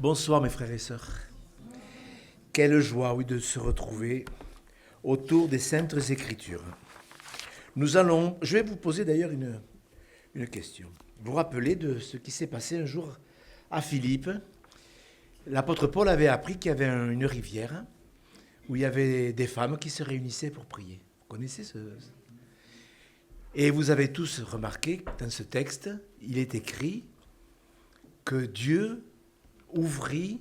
Bonsoir mes frères et sœurs. Quelle joie, oui, de se retrouver autour des Saintes Écritures. Je vais vous poser d'ailleurs une question. Vous vous rappelez de ce qui s'est passé un jour à Philippe? L'apôtre Paul avait appris qu'il y avait une rivière où il y avait des femmes qui se réunissaient pour prier. Vous connaissez ce... Et vous avez tous remarqué que dans ce texte, il est écrit que Dieu ouvrit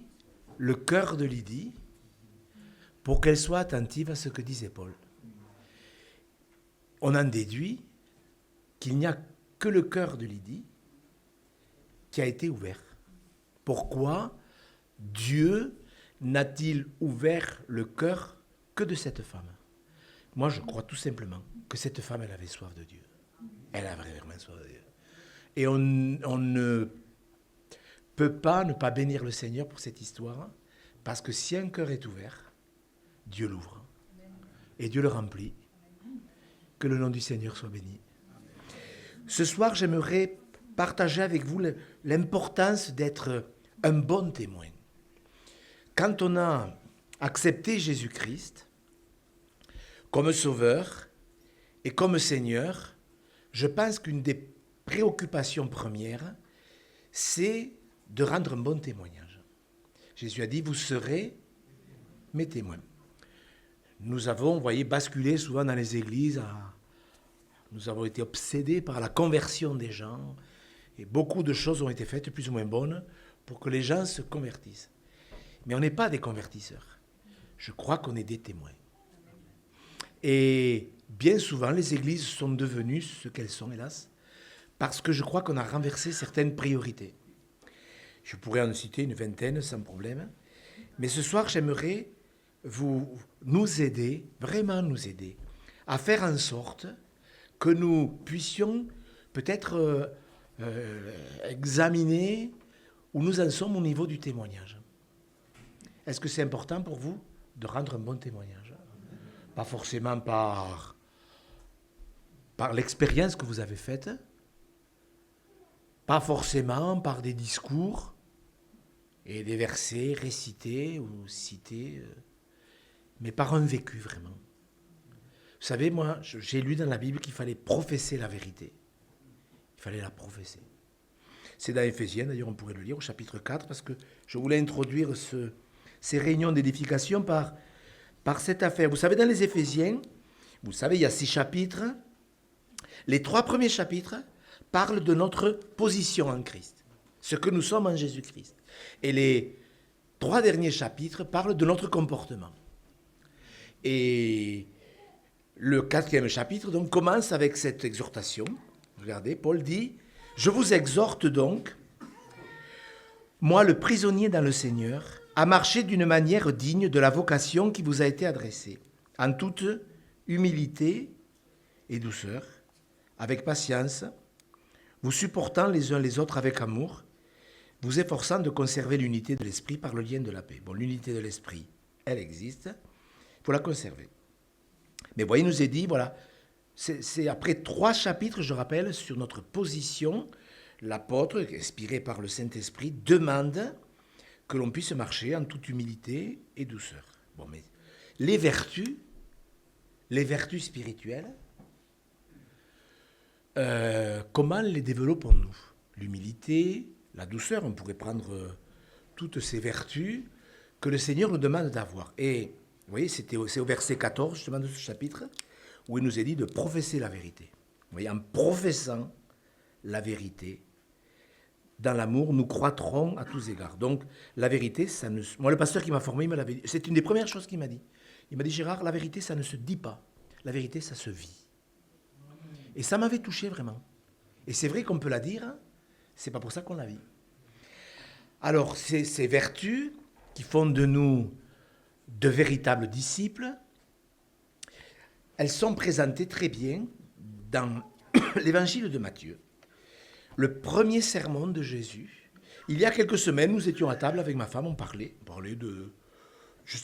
le cœur de Lydie pour qu'elle soit attentive à ce que disait Paul. On en déduit qu'il n'y a que le cœur de Lydie qui a été ouvert. Pourquoi Dieu n'a-t-il ouvert le cœur que de cette femme? Moi, je crois tout simplement que cette femme, elle avait soif de Dieu. Elle avait vraiment soif de Dieu. Et on ne peut pas ne pas bénir le Seigneur pour cette histoire, parce que si un cœur est ouvert, Dieu l'ouvre. Et Dieu le remplit. Que le nom du Seigneur soit béni. Ce soir, j'aimerais partager avec vous l'importance d'être un bon témoin. Quand on a accepté Jésus-Christ comme Sauveur et comme Seigneur, je pense qu'une des préoccupations premières, c'est de rendre un bon témoignage. Jésus a dit, vous serez mes témoins. Nous avons, vous voyez, basculé souvent dans les églises, nous avons été obsédés par la conversion des gens, et beaucoup de choses ont été faites, plus ou moins bonnes, pour que les gens se convertissent. Mais on n'est pas des convertisseurs. Je crois qu'on est des témoins. Et bien souvent, les églises sont devenues ce qu'elles sont, hélas, parce que je crois qu'on a renversé certaines priorités. Je pourrais en citer une vingtaine sans problème. Mais ce soir, j'aimerais nous aider, vraiment nous aider, à faire en sorte que nous puissions peut-être examiner où nous en sommes au niveau du témoignage. Est-ce que c'est important pour vous de rendre un bon témoignage? Pas forcément par l'expérience que vous avez faite, pas forcément par des discours et des versets récités ou cités, mais par un vécu vraiment. Vous savez, moi, j'ai lu dans la Bible qu'il fallait professer la vérité. Il fallait la professer. C'est dans Éphésiens, d'ailleurs on pourrait le lire au chapitre 4, parce que je voulais introduire ces réunions d'édification par cette affaire. Vous savez, dans les Éphésiens, vous savez, il y a 6 chapitres. Les 3 premiers chapitres parlent de notre position en Christ, ce que nous sommes en Jésus-Christ. Et les 3 derniers chapitres parlent de notre comportement. Et le 4e chapitre donc, commence avec cette exhortation. Regardez, Paul dit, « Je vous exhorte donc, moi le prisonnier dans le Seigneur, à marcher d'une manière digne de la vocation qui vous a été adressée, en toute humilité et douceur, avec patience, vous supportant les uns les autres avec amour, vous efforçant de conserver l'unité de l'esprit par le lien de la paix. » Bon, l'unité de l'esprit, elle existe, il faut la conserver. Mais vous voyez, il nous est dit, voilà, c'est après 3 chapitres, je rappelle, sur notre position, l'apôtre, inspiré par le Saint-Esprit, demande que l'on puisse marcher en toute humilité et douceur. Bon, mais les vertus spirituelles, comment les développons-nous? L'humilité, la douceur, on pourrait prendre toutes ces vertus que le Seigneur nous demande d'avoir. Et vous voyez, c'est au verset 14 justement de ce chapitre où il nous est dit de professer la vérité. Vous voyez, en professant la vérité, dans l'amour, nous croîtrons à tous égards. Donc, la vérité, ça ne... Moi, le pasteur qui m'a formé, il me l'avait dit. C'est une des premières choses qu'il m'a dit. Il m'a dit, Gérard, la vérité, ça ne se dit pas. La vérité, ça se vit. Et ça m'avait touché vraiment. Et c'est vrai qu'on peut la dire, hein, c'est pas pour ça qu'on la vit. Alors, ces vertus qui font de nous de véritables disciples, elles sont présentées très bien dans l'évangile de Matthieu. Le premier sermon de Jésus. Il y a quelques semaines, nous étions à table avec ma femme, on parlait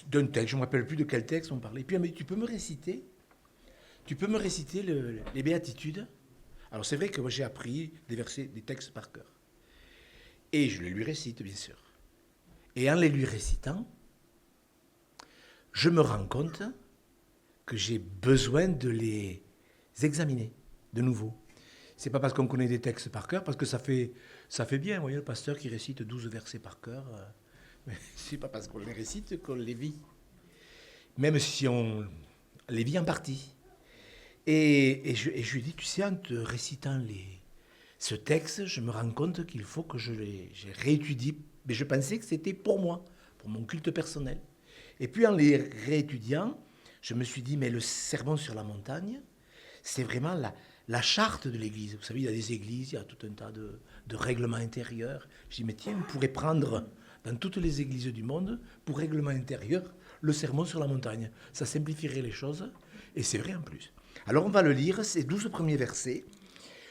d'un texte, je ne me rappelle plus de quel texte on parlait. Et puis elle m'a dit, tu peux me réciter les béatitudes? Alors c'est vrai que moi j'ai appris des versets, des textes par cœur. Et je les lui récite, bien sûr. Et en les lui récitant, je me rends compte que j'ai besoin de les examiner de nouveau. C'est pas parce qu'on connaît des textes par cœur, parce que ça fait bien, vous voyez, le pasteur qui récite 12 versets par cœur. Mais c'est pas parce qu'on les récite qu'on les vit. Même si on les vit en partie. Et je lui dis, tu sais, en te récitant ce texte, je me rends compte qu'il faut que je réétudie. Mais je pensais que c'était pour moi, pour mon culte personnel. Et puis en les réétudiant, je me suis dit, mais le sermon sur la montagne, c'est vraiment la charte de l'Église. Vous savez, il y a des églises, il y a tout un tas de règlements intérieurs. Je dis, mais tiens, on pourrait prendre dans toutes les églises du monde, pour règlement intérieur, le sermon sur la montagne. Ça simplifierait les choses, et c'est vrai en plus. Alors on va le lire, ces 12 premiers versets.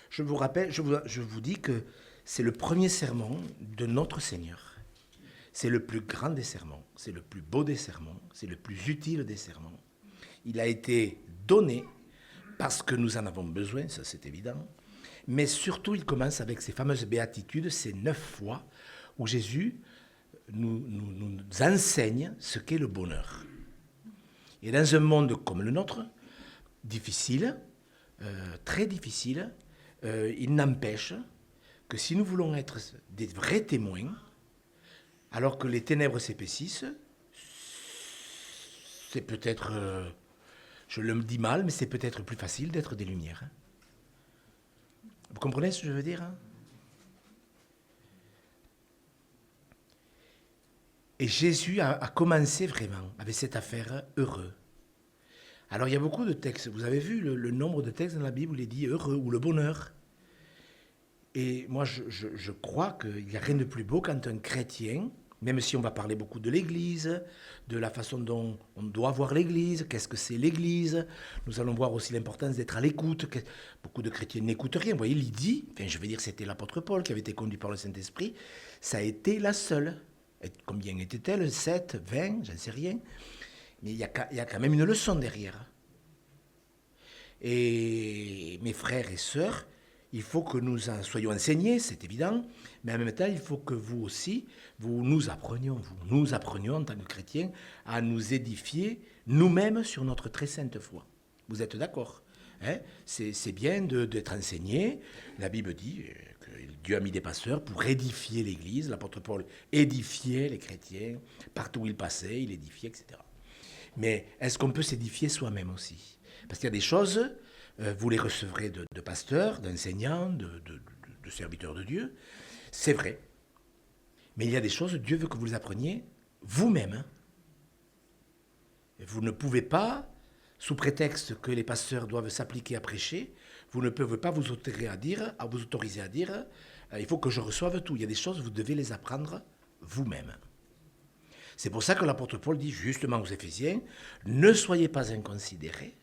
Je vous rappelle, je vous dis que c'est le premier sermon de notre Seigneur. C'est le plus grand des sermons, c'est le plus beau des sermons, c'est le plus utile des sermons. Il a été donné parce que nous en avons besoin, ça c'est évident. Mais surtout, il commence avec ces fameuses béatitudes, ces 9 fois où Jésus nous enseigne ce qu'est le bonheur. Et dans un monde comme le nôtre, difficile, très difficile, il n'empêche que si nous voulons être des vrais témoins, alors que les ténèbres s'épaississent, c'est peut-être, je le dis mal, mais c'est peut-être plus facile d'être des lumières. Vous comprenez ce que je veux dire ? Et Jésus a commencé vraiment avec cette affaire heureux. Alors il y a beaucoup de textes, vous avez vu le nombre de textes dans la Bible où il est dit heureux ou le bonheur. Et moi je crois qu'il n'y a rien de plus beau quand un chrétien, même si on va parler beaucoup de l'Église, de la façon dont on doit voir l'Église, qu'est-ce que c'est l'Église, nous allons voir aussi l'importance d'être à l'écoute. Beaucoup de chrétiens n'écoutent rien. Vous voyez, Lydie, enfin je veux dire c'était l'apôtre Paul qui avait été conduit par le Saint-Esprit, ça a été la seule. Et combien était-elle ? 7, 20, j'en sais rien. Mais il y a quand même une leçon derrière. Et mes frères et sœurs, il faut que nous en soyons enseignés, c'est évident, mais en même temps, il faut que vous aussi, vous nous apprenions en tant que chrétiens, à nous édifier nous-mêmes sur notre très sainte foi. Vous êtes d'accord ? C'est bien d'être enseigné. La Bible dit que Dieu a mis des pasteurs pour édifier l'Église. L'apôtre Paul édifiait les chrétiens. Partout où il passait, il édifiait, etc. Mais est-ce qu'on peut s'édifier soi-même aussi ? Parce qu'il y a des choses, vous les recevrez de pasteurs, d'enseignants, de serviteurs de Dieu. C'est vrai. Mais il y a des choses, Dieu veut que vous les appreniez vous-même. Vous ne pouvez pas, sous prétexte que les pasteurs doivent s'appliquer à prêcher, vous ne pouvez pas vous autoriser à dire il faut que je reçoive tout. Il y a des choses, vous devez les apprendre vous-même. C'est pour ça que l'apôtre Paul dit justement aux Éphésiens, ne soyez pas inconsidérés,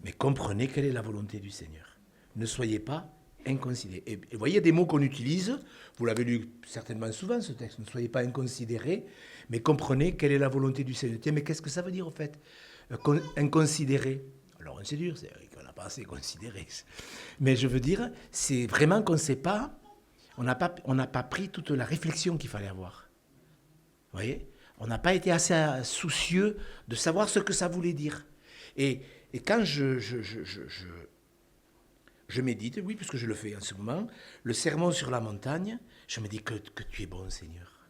mais comprenez quelle est la volonté du Seigneur. Ne soyez pas inconsidérés. Et vous voyez des mots qu'on utilise, vous l'avez lu certainement souvent ce texte, ne soyez pas inconsidérés, mais comprenez quelle est la volonté du Seigneur. Tiens, mais qu'est-ce que ça veut dire au fait ? Inconsidéré. Alors c'est dur, c'est qu'on n'a pas assez considéré. Mais je veux dire, c'est vraiment qu'on ne sait pas, on n'a pas pris toute la réflexion qu'il fallait avoir. Vous voyez ? On n'a pas été assez soucieux de savoir ce que ça voulait dire. Et quand je médite, oui, puisque je le fais en ce moment, le sermon sur la montagne, je me dis que tu es bon, Seigneur.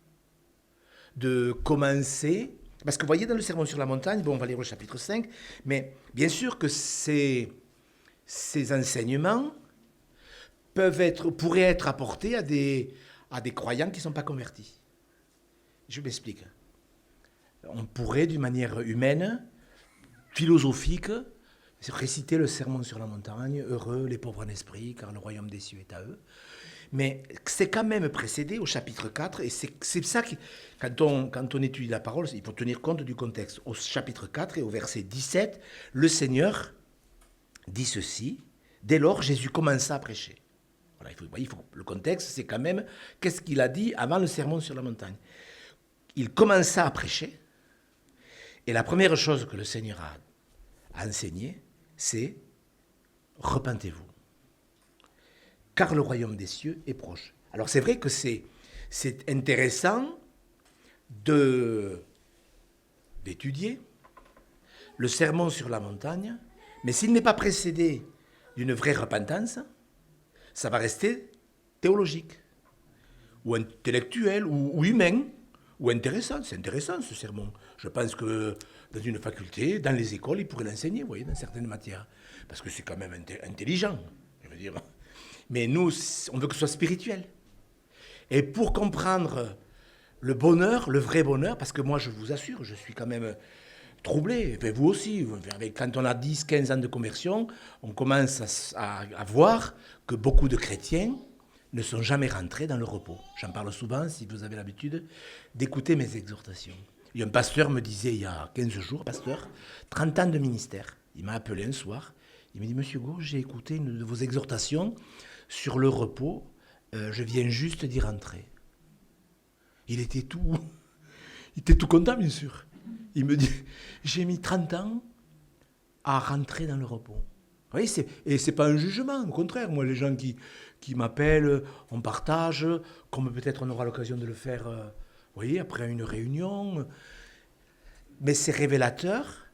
De commencer, parce que vous voyez dans le sermon sur la montagne, bon, on va lire au chapitre 5, mais bien sûr que ces enseignements pourraient être apportés à des croyants qui ne sont pas convertis. Je m'explique. On pourrait, d'une manière humaine, philosophique, réciter le sermon sur la montagne, heureux les pauvres en esprit, car le royaume des cieux est à eux. Mais c'est quand même précédé au chapitre 4, et c'est ça qui, quand on étudie la parole, il faut tenir compte du contexte. Au chapitre 4 et au verset 17, le Seigneur dit ceci, dès lors Jésus commença à prêcher. Voilà, le contexte, c'est quand même, qu'est-ce qu'il a dit avant le sermon sur la montagne ? Il commença à prêcher, et la première chose que le Seigneur a enseignée, c'est « repentez-vous ». Car le royaume des cieux est proche. Alors c'est vrai que c'est c'est intéressant d'étudier le sermon sur la montagne, mais s'il n'est pas précédé d'une vraie repentance, ça va rester théologique, ou intellectuel, ou humain, ou intéressant. C'est intéressant ce sermon. Je pense que dans une faculté, dans les écoles, ils pourraient l'enseigner, vous voyez, dans certaines matières. Parce que c'est quand même intelligent, je veux dire. Mais nous, on veut que ce soit spirituel. Et pour comprendre le bonheur, le vrai bonheur, parce que moi, je vous assure, je suis quand même troublé, enfin, vous aussi, quand on a 10, 15 ans de conversion, on commence à voir que beaucoup de chrétiens ne sont jamais rentrés dans le repos. J'en parle souvent, si vous avez l'habitude d'écouter mes exhortations. Et un pasteur me disait il y a 15 jours, pasteur, 30 ans de ministère, il m'a appelé un soir, il m'a dit, Monsieur Gau, j'ai écouté une de vos exhortations sur le repos, je viens juste d'y rentrer. Il était tout content, bien sûr. Il me dit, j'ai mis 30 ans à rentrer dans le repos. Vous voyez, et ce n'est pas un jugement, au contraire. Moi, les gens qui m'appellent, on partage, comme peut-être on aura l'occasion de le faire, vous voyez, après une réunion. Mais c'est révélateur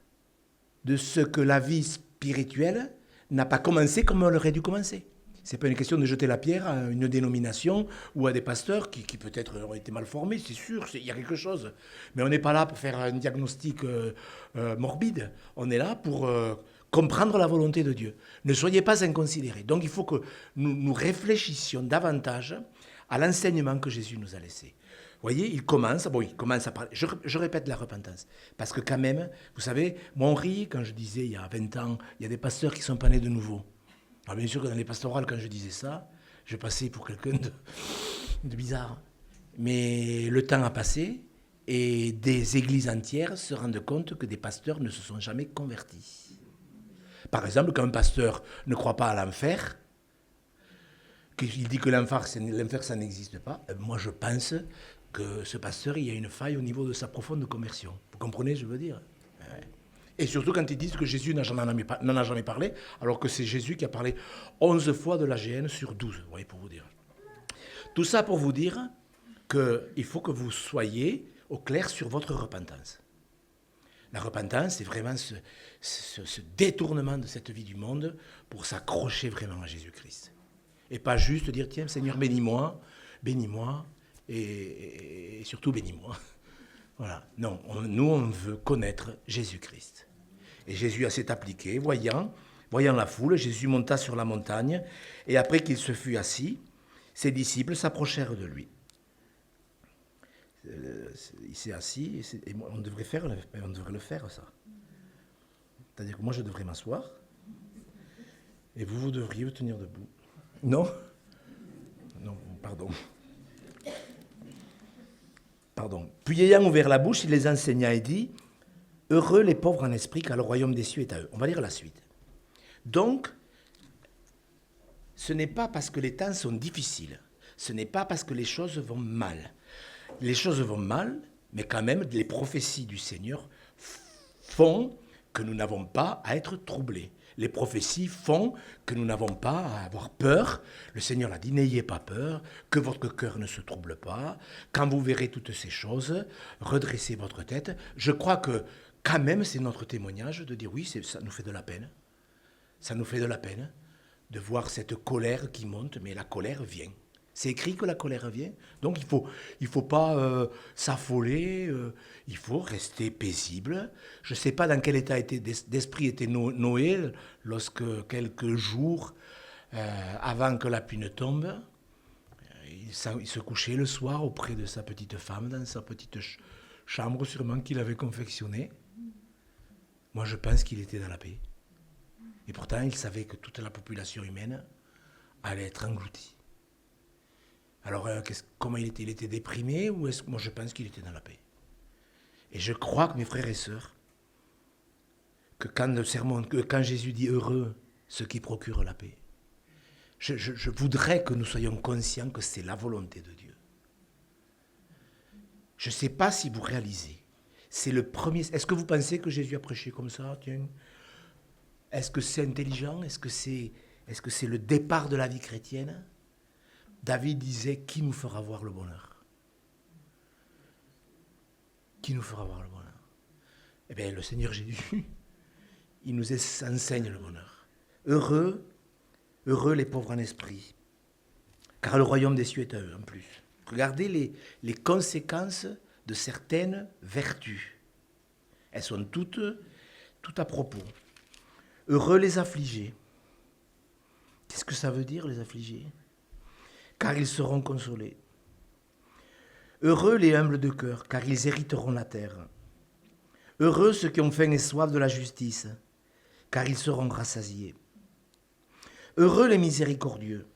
de ce que la vie spirituelle n'a pas commencé comme elle aurait dû commencer. Ce n'est pas une question de jeter la pierre à une dénomination ou à des pasteurs qui peut-être ont été mal formés, c'est sûr, il y a quelque chose. Mais on n'est pas là pour faire un diagnostic morbide. On est là pour comprendre la volonté de Dieu. Ne soyez pas inconsidérés. Donc il faut que nous réfléchissions davantage à l'enseignement que Jésus nous a laissé. Vous voyez, il commence à parler. Je répète la repentance. Parce que quand même, vous savez, moi on rit quand je disais il y a 20 ans, il y a des pasteurs qui sont pas nés de nouveau. Alors bien sûr que dans les pastorales, quand je disais ça, je passais pour quelqu'un de bizarre. Mais le temps a passé et des églises entières se rendent compte que des pasteurs ne se sont jamais convertis. Par exemple, quand un pasteur ne croit pas à l'enfer, qu'il dit que l'enfer, ça n'existe pas, moi je pense que ce pasteur, il y a une faille au niveau de sa profonde conversion. Vous comprenez, je veux dire ? Et surtout quand ils disent que Jésus n'en a jamais parlé, alors que c'est Jésus qui a parlé 11 fois de l'AGN sur 12, vous voyez, pour vous dire. Tout ça pour vous dire qu'il faut que vous soyez au clair sur votre repentance. La repentance, c'est vraiment ce détournement de cette vie du monde pour s'accrocher vraiment à Jésus-Christ. Et pas juste dire, tiens, Seigneur, bénis-moi, et surtout bénis-moi. Voilà. Non, nous, on veut connaître Jésus-Christ. Et Jésus s'est appliqué, voyant la foule, Jésus monta sur la montagne, et après qu'il se fut assis, ses disciples s'approchèrent de lui. Il s'est assis, et on devrait le faire, ça. C'est-à-dire que moi, je devrais m'asseoir, et vous devriez vous tenir debout. Non ? Non, pardon. Puis ayant ouvert la bouche, il les enseigna et dit, « Heureux les pauvres en esprit, car le royaume des cieux est à eux. » On va lire la suite. Donc, ce n'est pas parce que les temps sont difficiles, ce n'est pas parce que les choses vont mal. Les choses vont mal, mais quand même, les prophéties du Seigneur font que nous n'avons pas à être troublés. Les prophéties font que nous n'avons pas à avoir peur. Le Seigneur l'a dit, n'ayez pas peur, que votre cœur ne se trouble pas. Quand vous verrez toutes ces choses, redressez votre tête. Je crois que quand même, c'est notre témoignage de dire oui, ça nous fait de la peine. Ça nous fait de la peine de voir cette colère qui monte, mais la colère vient. C'est écrit que la colère vient. Donc il faut pas s'affoler, il faut rester paisible. Je ne sais pas dans quel état d'esprit était Noé lorsque quelques jours avant que la pluie ne tombe, il se couchait le soir auprès de sa petite femme dans sa petite chambre sûrement qu'il avait confectionnée. Moi je pense qu'il était dans la paix. Et pourtant il savait que toute la population humaine allait être engloutie. Alors, comment il était ? Il était déprimé ou moi je pense qu'il était dans la paix. Et je crois que mes frères et sœurs, que quand Jésus dit heureux ceux qui procurent la paix, je voudrais que nous soyons conscients que c'est la volonté de Dieu. Je ne sais pas si vous réalisez. C'est le premier. Est-ce que vous pensez que Jésus a prêché comme ça ? Tiens. Est-ce que c'est intelligent ? Est-ce que c'est le départ de la vie chrétienne ? David disait, qui nous fera voir le bonheur ? qui nous fera voir le bonheur? Eh bien, le Seigneur Jésus, il nous enseigne le bonheur. Heureux les pauvres en esprit, car le royaume des cieux est à eux en plus. Regardez les conséquences de certaines vertus. Elles sont toutes à propos. Heureux les affligés. Qu'est-ce que ça veut dire, les affligés? Car ils seront consolés. Heureux les humbles de cœur, car ils hériteront la terre. Heureux ceux qui ont faim et soif de la justice, car ils seront rassasiés. Heureux les miséricordieux,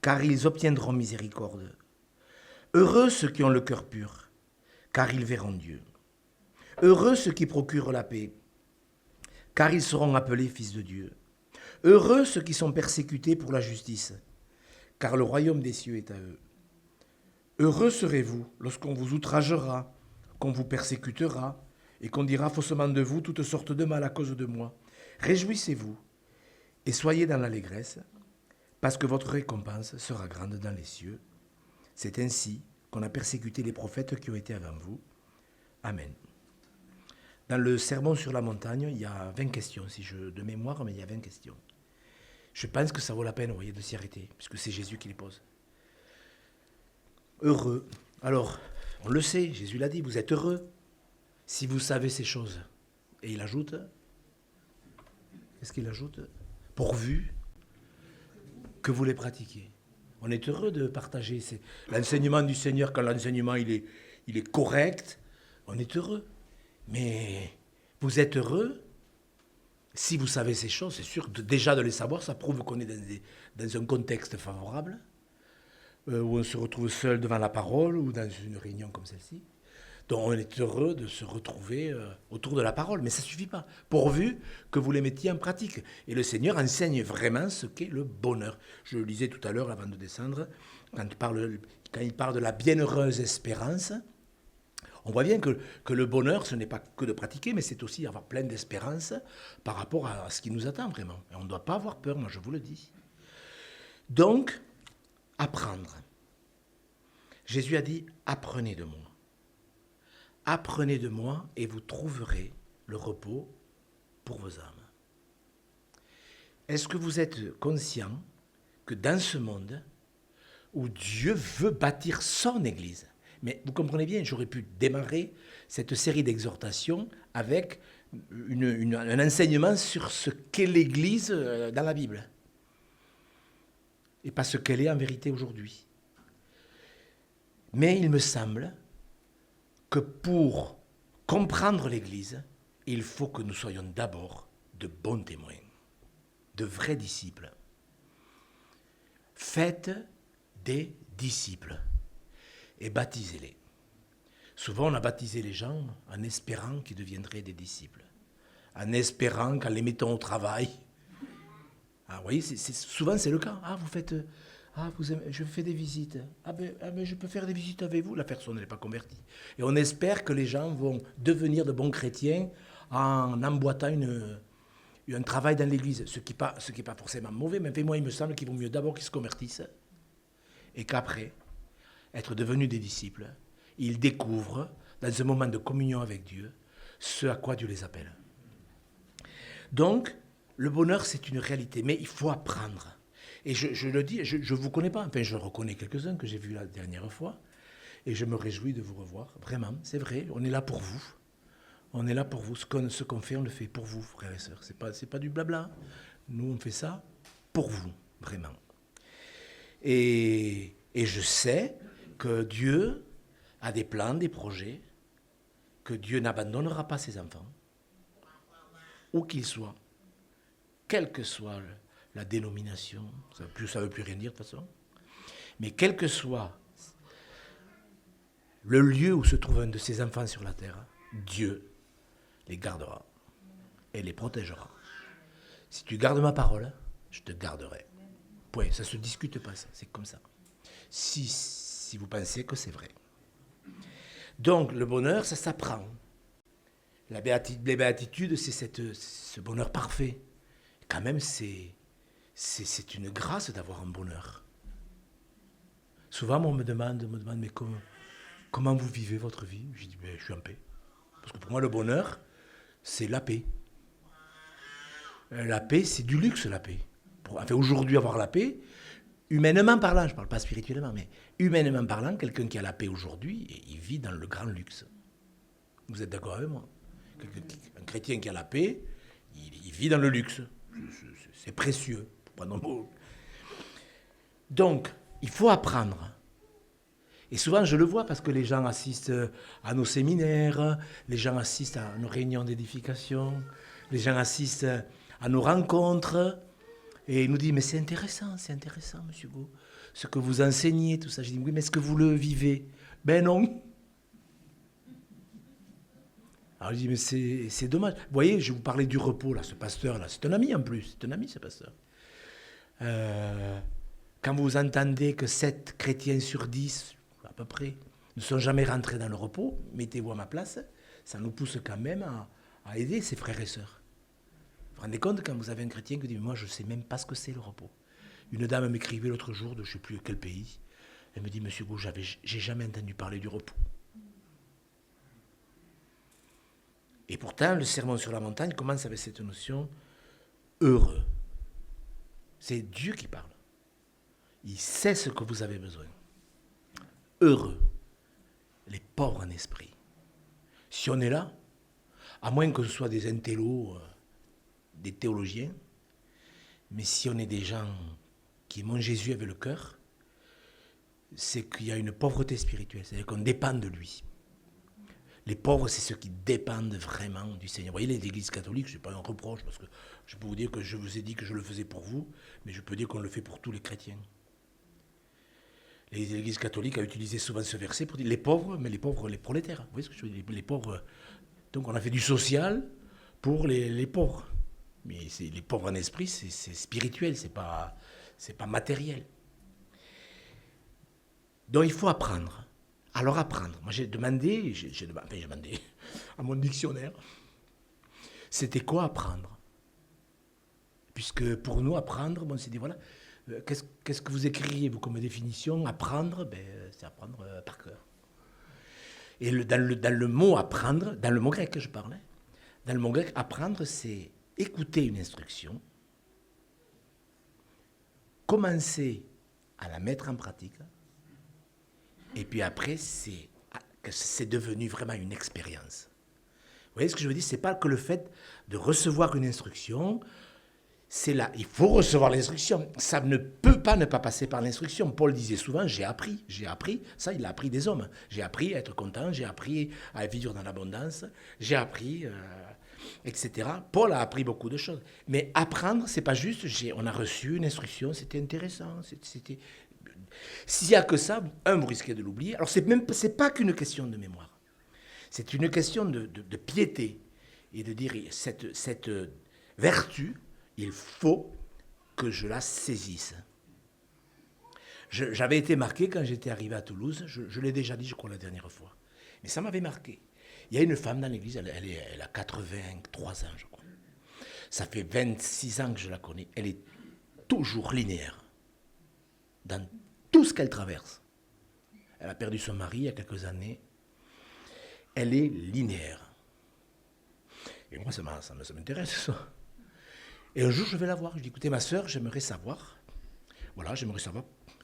car ils obtiendront miséricorde. Heureux ceux qui ont le cœur pur, car ils verront Dieu. Heureux ceux qui procurent la paix, car ils seront appelés fils de Dieu. Heureux ceux qui sont persécutés pour la justice, car le royaume des cieux est à eux. Heureux serez-vous lorsqu'on vous outragera, qu'on vous persécutera, et qu'on dira faussement de vous toutes sortes de mal à cause de moi. Réjouissez-vous et soyez dans l'allégresse, parce que votre récompense sera grande dans les cieux. C'est ainsi qu'on a persécuté les prophètes qui ont été avant vous. Amen. Dans le sermon sur la montagne, il y a 20 questions, de mémoire, mais il y a 20 questions. Je pense que ça vaut la peine, vous voyez, de s'y arrêter, puisque c'est Jésus qui les pose. Heureux. Alors, on le sait, Jésus l'a dit, vous êtes heureux si vous savez ces choses. Et il ajoute, qu'est-ce qu'il ajoute? Pourvu que vous les pratiquiez. On est heureux de partager l'enseignement du Seigneur. Quand l'enseignement il est correct, on est heureux. Mais vous êtes heureux si vous savez ces choses. C'est sûr que déjà de les savoir, ça prouve qu'on est dans un contexte favorable, où on se retrouve seul devant la parole ou dans une réunion comme celle-ci. Donc on est heureux de se retrouver autour de la parole, mais ça ne suffit pas, pourvu que vous les mettiez en pratique. Et le Seigneur enseigne vraiment ce qu'est le bonheur. Je le lisais tout à l'heure avant de descendre, quand il parle de la bienheureuse espérance, on voit bien que le bonheur, ce n'est pas que de pratiquer, mais c'est aussi avoir plein d'espérance par rapport à ce qui nous attend vraiment. Et on ne doit pas avoir peur, moi je vous le dis. Donc, apprendre. Jésus a dit, apprenez de moi. Apprenez de moi et vous trouverez le repos pour vos âmes. Est-ce que vous êtes conscient que dans ce monde où Dieu veut bâtir son Église, mais vous comprenez bien, j'aurais pu démarrer cette série d'exhortations avec un enseignement sur ce qu'est l'Église dans la Bible et pas ce qu'elle est en vérité aujourd'hui. Mais il me semble que pour comprendre l'Église, il faut que nous soyons d'abord de bons témoins, de vrais disciples. Faites des disciples et baptisez-les. Souvent, on a baptisé les gens en espérant qu'ils deviendraient des disciples, en espérant qu'en les mettant au travail. Ah, vous voyez, souvent c'est le cas. Ah, vous faites... je fais des visites. Mais je peux faire des visites avec vous. La personne n'est pas convertie. Et on espère que les gens vont devenir de bons chrétiens en emboîtant un travail dans l'église. Ce qui n'est pas forcément mauvais, mais moi, il me semble qu'il vaut mieux d'abord qu'ils se convertissent et qu'après, être devenus des disciples, ils découvrent, dans un moment de communion avec Dieu, ce à quoi Dieu les appelle. Donc, le bonheur, c'est une réalité, mais il faut apprendre. Et je le dis, je ne vous connais pas, enfin je reconnais quelques-uns que j'ai vus la dernière fois, et je me réjouis de vous revoir, vraiment, c'est vrai, on est là pour vous. On est là pour vous, ce qu'on fait, on le fait pour vous, frères et sœurs, c'est pas du blabla. Nous, on fait ça pour vous, vraiment. Et je sais que Dieu a des plans, des projets, que Dieu n'abandonnera pas ses enfants, où qu'ils soient, quelle que soit la dénomination, ça ne veut plus rien dire de toute façon, mais quel que soit le lieu où se trouve un de ses enfants sur la terre, Dieu les gardera et les protégera. Si tu gardes ma parole, je te garderai. Point, ça ne se discute pas, ça, c'est comme ça. Si vous pensez que c'est vrai. Donc, le bonheur, ça s'apprend. Les béatitudes, c'est ce bonheur parfait. Quand même, c'est une grâce d'avoir un bonheur. Souvent, on me demande mais comment vous vivez votre vie? Je dis, je suis en paix. Parce que pour moi, le bonheur, c'est la paix. La paix, c'est du luxe, la paix. Enfin, aujourd'hui, avoir la paix, humainement parlant, je ne parle pas spirituellement, mais humainement parlant, quelqu'un qui a la paix aujourd'hui, il vit dans le grand luxe. Vous êtes d'accord avec moi? Un chrétien qui a la paix, il vit dans le luxe. C'est précieux. Pas non plus. Donc, il faut apprendre. Et souvent, je le vois parce que les gens assistent à nos séminaires, les gens assistent à nos réunions d'édification, les gens assistent à nos rencontres, et ils nous disent, mais c'est intéressant, monsieur Go, ce que vous enseignez, tout ça. Je dis, oui, mais est-ce que vous le vivez? Ben non. Alors je dis, mais c'est dommage. Vous voyez, je vous parlais du repos, là, ce pasteur-là, c'est un ami en plus, c'est un ami, ce pasteur. Quand vous entendez que 7 chrétiens sur 10, à peu près, ne sont jamais rentrés dans le repos, mettez-vous à ma place, ça nous pousse quand même à aider ses frères et sœurs. Vous vous rendez compte quand vous avez un chrétien qui dit, moi je ne sais même pas ce que c'est le repos. Une dame m'écrivait l'autre jour de je ne sais plus quel pays, elle me dit, monsieur Gou, j'ai jamais entendu parler du repos. Et pourtant, le sermon sur la montagne commence avec cette notion heureux. C'est Dieu qui parle. Il sait ce que vous avez besoin. Heureux, les pauvres en esprit. Si on est là, à moins que ce soit des intellos, des théologiens, mais si on est des gens qui aiment Jésus avec le cœur, c'est qu'il y a une pauvreté spirituelle, c'est-à-dire qu'on dépend de lui. Les pauvres, c'est ceux qui dépendent vraiment du Seigneur. Vous voyez, l'Église catholique, ce n'est pas un reproche, parce que je peux vous dire que je vous ai dit que je le faisais pour vous, mais je peux dire qu'on le fait pour tous les chrétiens. L'Église catholique a utilisé souvent ce verset pour dire les pauvres, mais les pauvres, les prolétaires. Vous voyez ce que je veux dire? Les pauvres. Donc on a fait du social pour les pauvres. Mais les pauvres en esprit, c'est spirituel, c'est pas matériel. Donc il faut apprendre. Alors apprendre. Moi j'ai demandé à mon dictionnaire, c'était quoi apprendre? Puisque pour nous apprendre, bon, c'est dit voilà, qu'est-ce que vous écririez vous comme définition? Apprendre, c'est apprendre par cœur. Et dans le mot apprendre, dans le mot grec que je parlais, dans le mot grec, apprendre, c'est écouter une instruction, commencer à la mettre en pratique, et puis après, c'est devenu vraiment une expérience. Vous voyez ce que je veux dire? Ce n'est pas que le fait de recevoir une instruction, c'est là, il faut recevoir l'instruction. Ça ne peut pas ne pas passer par l'instruction. Paul disait souvent, j'ai appris. Ça, il a appris des hommes. J'ai appris à être content, j'ai appris à vivre dans l'abondance, j'ai appris, etc. Paul a appris beaucoup de choses. Mais apprendre, c'est pas juste, on a reçu une instruction, c'était intéressant, S'il n'y a que ça, vous risquez de l'oublier. Alors, c'est pas qu'une question de mémoire. C'est une question de piété. Et de dire, cette vertu, il faut que je la saisisse. J'avais été marqué quand j'étais arrivé à Toulouse, je l'ai déjà dit, je crois, la dernière fois. Mais ça m'avait marqué. Il y a une femme dans l'église, elle a 83 ans, je crois. Ça fait 26 ans que je la connais. Elle est toujours linéaire. Dans tout ce qu'elle traverse. Elle a perdu son mari il y a quelques années. Elle est linéaire. Et moi, ça m'intéresse, ça. Et un jour, je vais la voir. Je dis, écoutez, ma sœur, j'aimerais savoir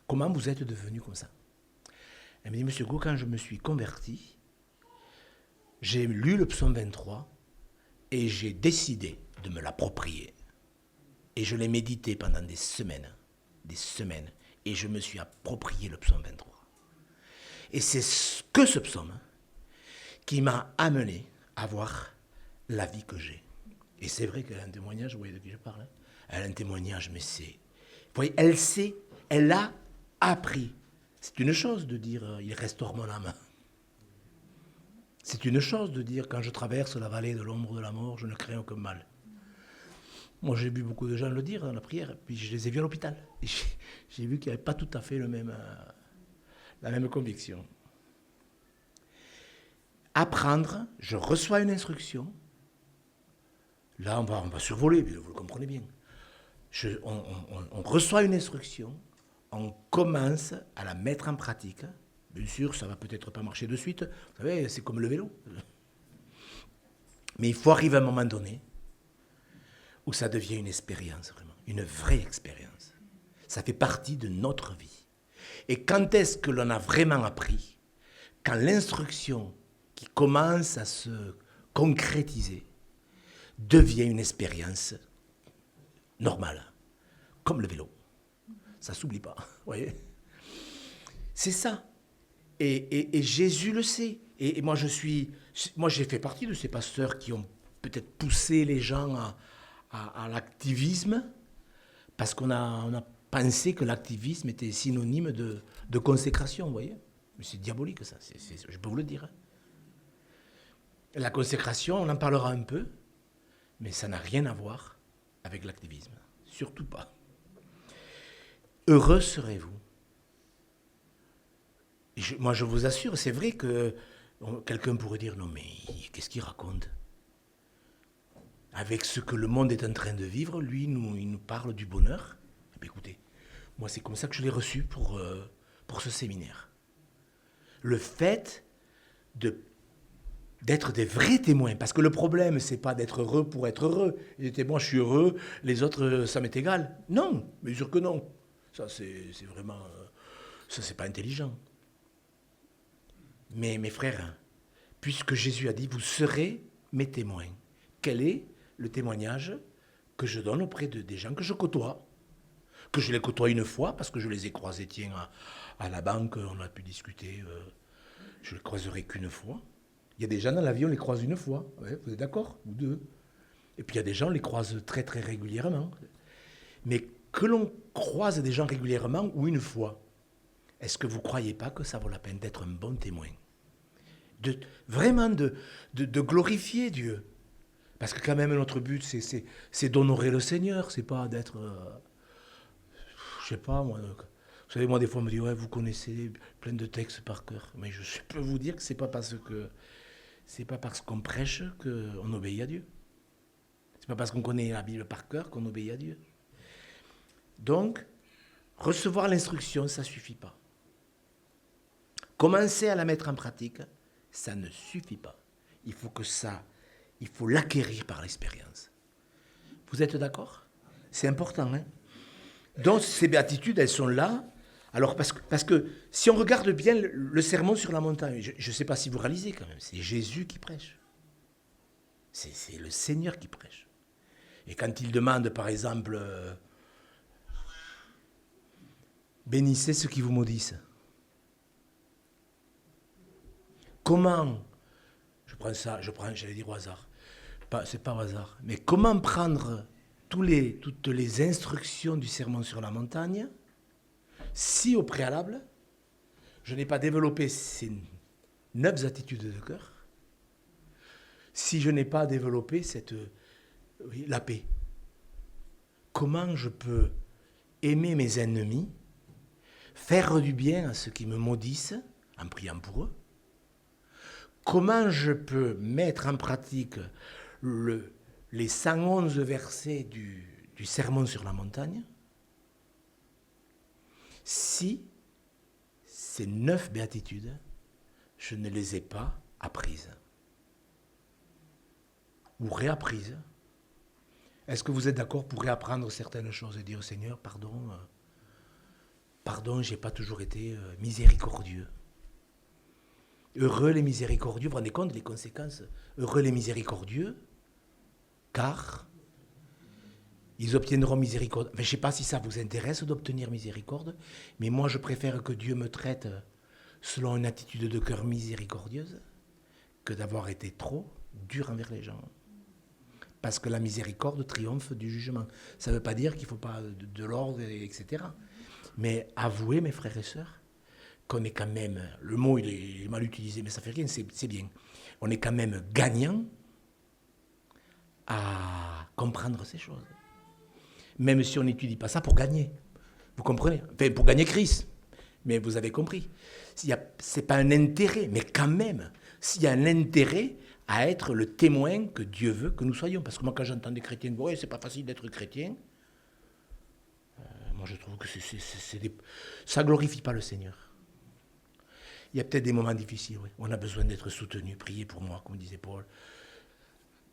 comment vous êtes devenue comme ça. Elle me dit, monsieur Gou, quand je me suis converti, j'ai lu le psaume 23 et j'ai décidé de me l'approprier. Et je l'ai médité pendant des semaines. Et je me suis approprié le psaume 23. Et c'est que ce psaume qui m'a amené à voir la vie que j'ai. Et c'est vrai qu'elle a un témoignage, vous voyez de qui je parle, hein? Elle a un témoignage, mais c'est... Vous voyez, elle a appris. C'est une chose de dire, il restaure mon âme. C'est une chose de dire, quand je traverse la vallée de l'ombre de la mort, je ne crains aucun mal. Moi, j'ai vu beaucoup de gens le dire dans la prière, puis je les ai vus à l'hôpital. Et j'ai vu qu'il n'y avait pas tout à fait la même conviction. Apprendre, je reçois une instruction. Là, on va survoler, vous le comprenez bien. On reçoit une instruction, on commence à la mettre en pratique. Bien sûr, ça ne va peut-être pas marcher de suite. Vous savez, c'est comme le vélo. Mais il faut arriver à un moment donné où ça devient une expérience, vraiment, une vraie expérience. Ça fait partie de notre vie. Et quand est-ce que l'on a vraiment appris? Quand l'instruction qui commence à se concrétiser devient une expérience normale, comme le vélo. Ça ne s'oublie pas, vous voyez? C'est ça. Et Jésus le sait. Et moi, j'ai fait partie de ces pasteurs qui ont peut-être poussé les gens à l'activisme, parce qu'on a pensé que l'activisme était synonyme de consécration, vous voyez? Mais c'est diabolique, ça, je peux vous le dire. La consécration, on en parlera un peu, mais ça n'a rien à voir avec l'activisme. Surtout pas. Heureux serez-vous. Moi, je vous assure, c'est vrai que quelqu'un pourrait dire, non mais qu'est-ce qu'il raconte? Avec ce que le monde est en train de vivre, lui, il nous parle du bonheur. Eh bien, écoutez, moi, c'est comme ça que je l'ai reçu pour ce séminaire. Le fait d'être des vrais témoins. Parce que le problème, c'est pas d'être heureux pour être heureux. Et moi, je suis heureux, les autres, ça m'est égal. Non, bien sûr que non. Ça, c'est vraiment... ça, c'est pas intelligent. Mais mes frères, puisque Jésus a dit, vous serez mes témoins. Quel est le témoignage que je donne auprès des gens que je côtoie? Que je les côtoie une fois, parce que je les ai croisés, tiens, à la banque, on a pu discuter, je ne les croiserai qu'une fois. Il y a des gens dans la vie, on les croise une fois, ouais, vous êtes d'accord? Ou deux. Et puis il y a des gens, on les croise très très régulièrement. Mais que l'on croise des gens régulièrement ou une fois, est-ce que vous ne croyez pas que ça vaut la peine d'être un bon témoin? Vraiment de glorifier Dieu. Parce que quand même notre but, c'est d'honorer le Seigneur, c'est pas d'être... je sais pas, moi... Vous savez, moi, des fois, on me dit, ouais, vous connaissez plein de textes par cœur. Mais je peux vous dire que c'est pas parce qu'on prêche qu'on obéit à Dieu. C'est pas parce qu'on connaît la Bible par cœur qu'on obéit à Dieu. Donc, recevoir l'instruction, ça suffit pas. Commencer à la mettre en pratique, ça ne suffit pas. Il faut l'acquérir par l'expérience. Vous êtes d'accord? C'est important, hein? Donc, ces béatitudes, elles sont là. Alors, parce que si on regarde bien le sermon sur la montagne, je ne sais pas si vous réalisez quand même, c'est Jésus qui prêche. C'est le Seigneur qui prêche. Et quand il demande, par exemple, bénissez ceux qui vous maudissent. Comment, j'allais dire au hasard, c'est pas au hasard, mais comment prendre toutes les instructions du sermon sur la montagne si au préalable, je n'ai pas développé ces 9 attitudes de cœur, si je n'ai pas développé la paix? Comment je peux aimer mes ennemis, faire du bien à ceux qui me maudissent en priant pour eux? Comment je peux mettre en pratique les 111 versets du sermon sur la montagne si ces 9 béatitudes, je ne les ai pas apprises ou réapprises? Est-ce que vous êtes d'accord pour réapprendre certaines choses et dire « Seigneur, pardon, j'ai pas toujours été miséricordieux. » Heureux les miséricordieux, vous vous rendez compte des conséquences? Heureux les miséricordieux, car ils obtiendront miséricorde. Enfin, je ne sais pas si ça vous intéresse d'obtenir miséricorde, mais moi je préfère que Dieu me traite selon une attitude de cœur miséricordieuse que d'avoir été trop dur envers les gens. Parce que la miséricorde triomphe du jugement. Ça ne veut pas dire qu'il ne faut pas de l'ordre, etc. Mais avouez, mes frères et sœurs, qu'on est quand même, le mot il est mal utilisé, mais ça fait rien, c'est bien. On est quand même gagnant à comprendre ces choses. Même si on n'étudie pas ça pour gagner. Vous comprenez? Enfin, pour gagner Christ. Mais vous avez compris. Ce n'est pas un intérêt, mais quand même, s'il y a un intérêt à être le témoin que Dieu veut que nous soyons. Parce que moi, quand j'entends des chrétiens dire ouais, c'est pas facile d'être chrétien, moi je trouve que ça glorifie pas le Seigneur. Il y a peut-être des moments difficiles, oui. On a besoin d'être soutenu, priez pour moi, comme disait Paul.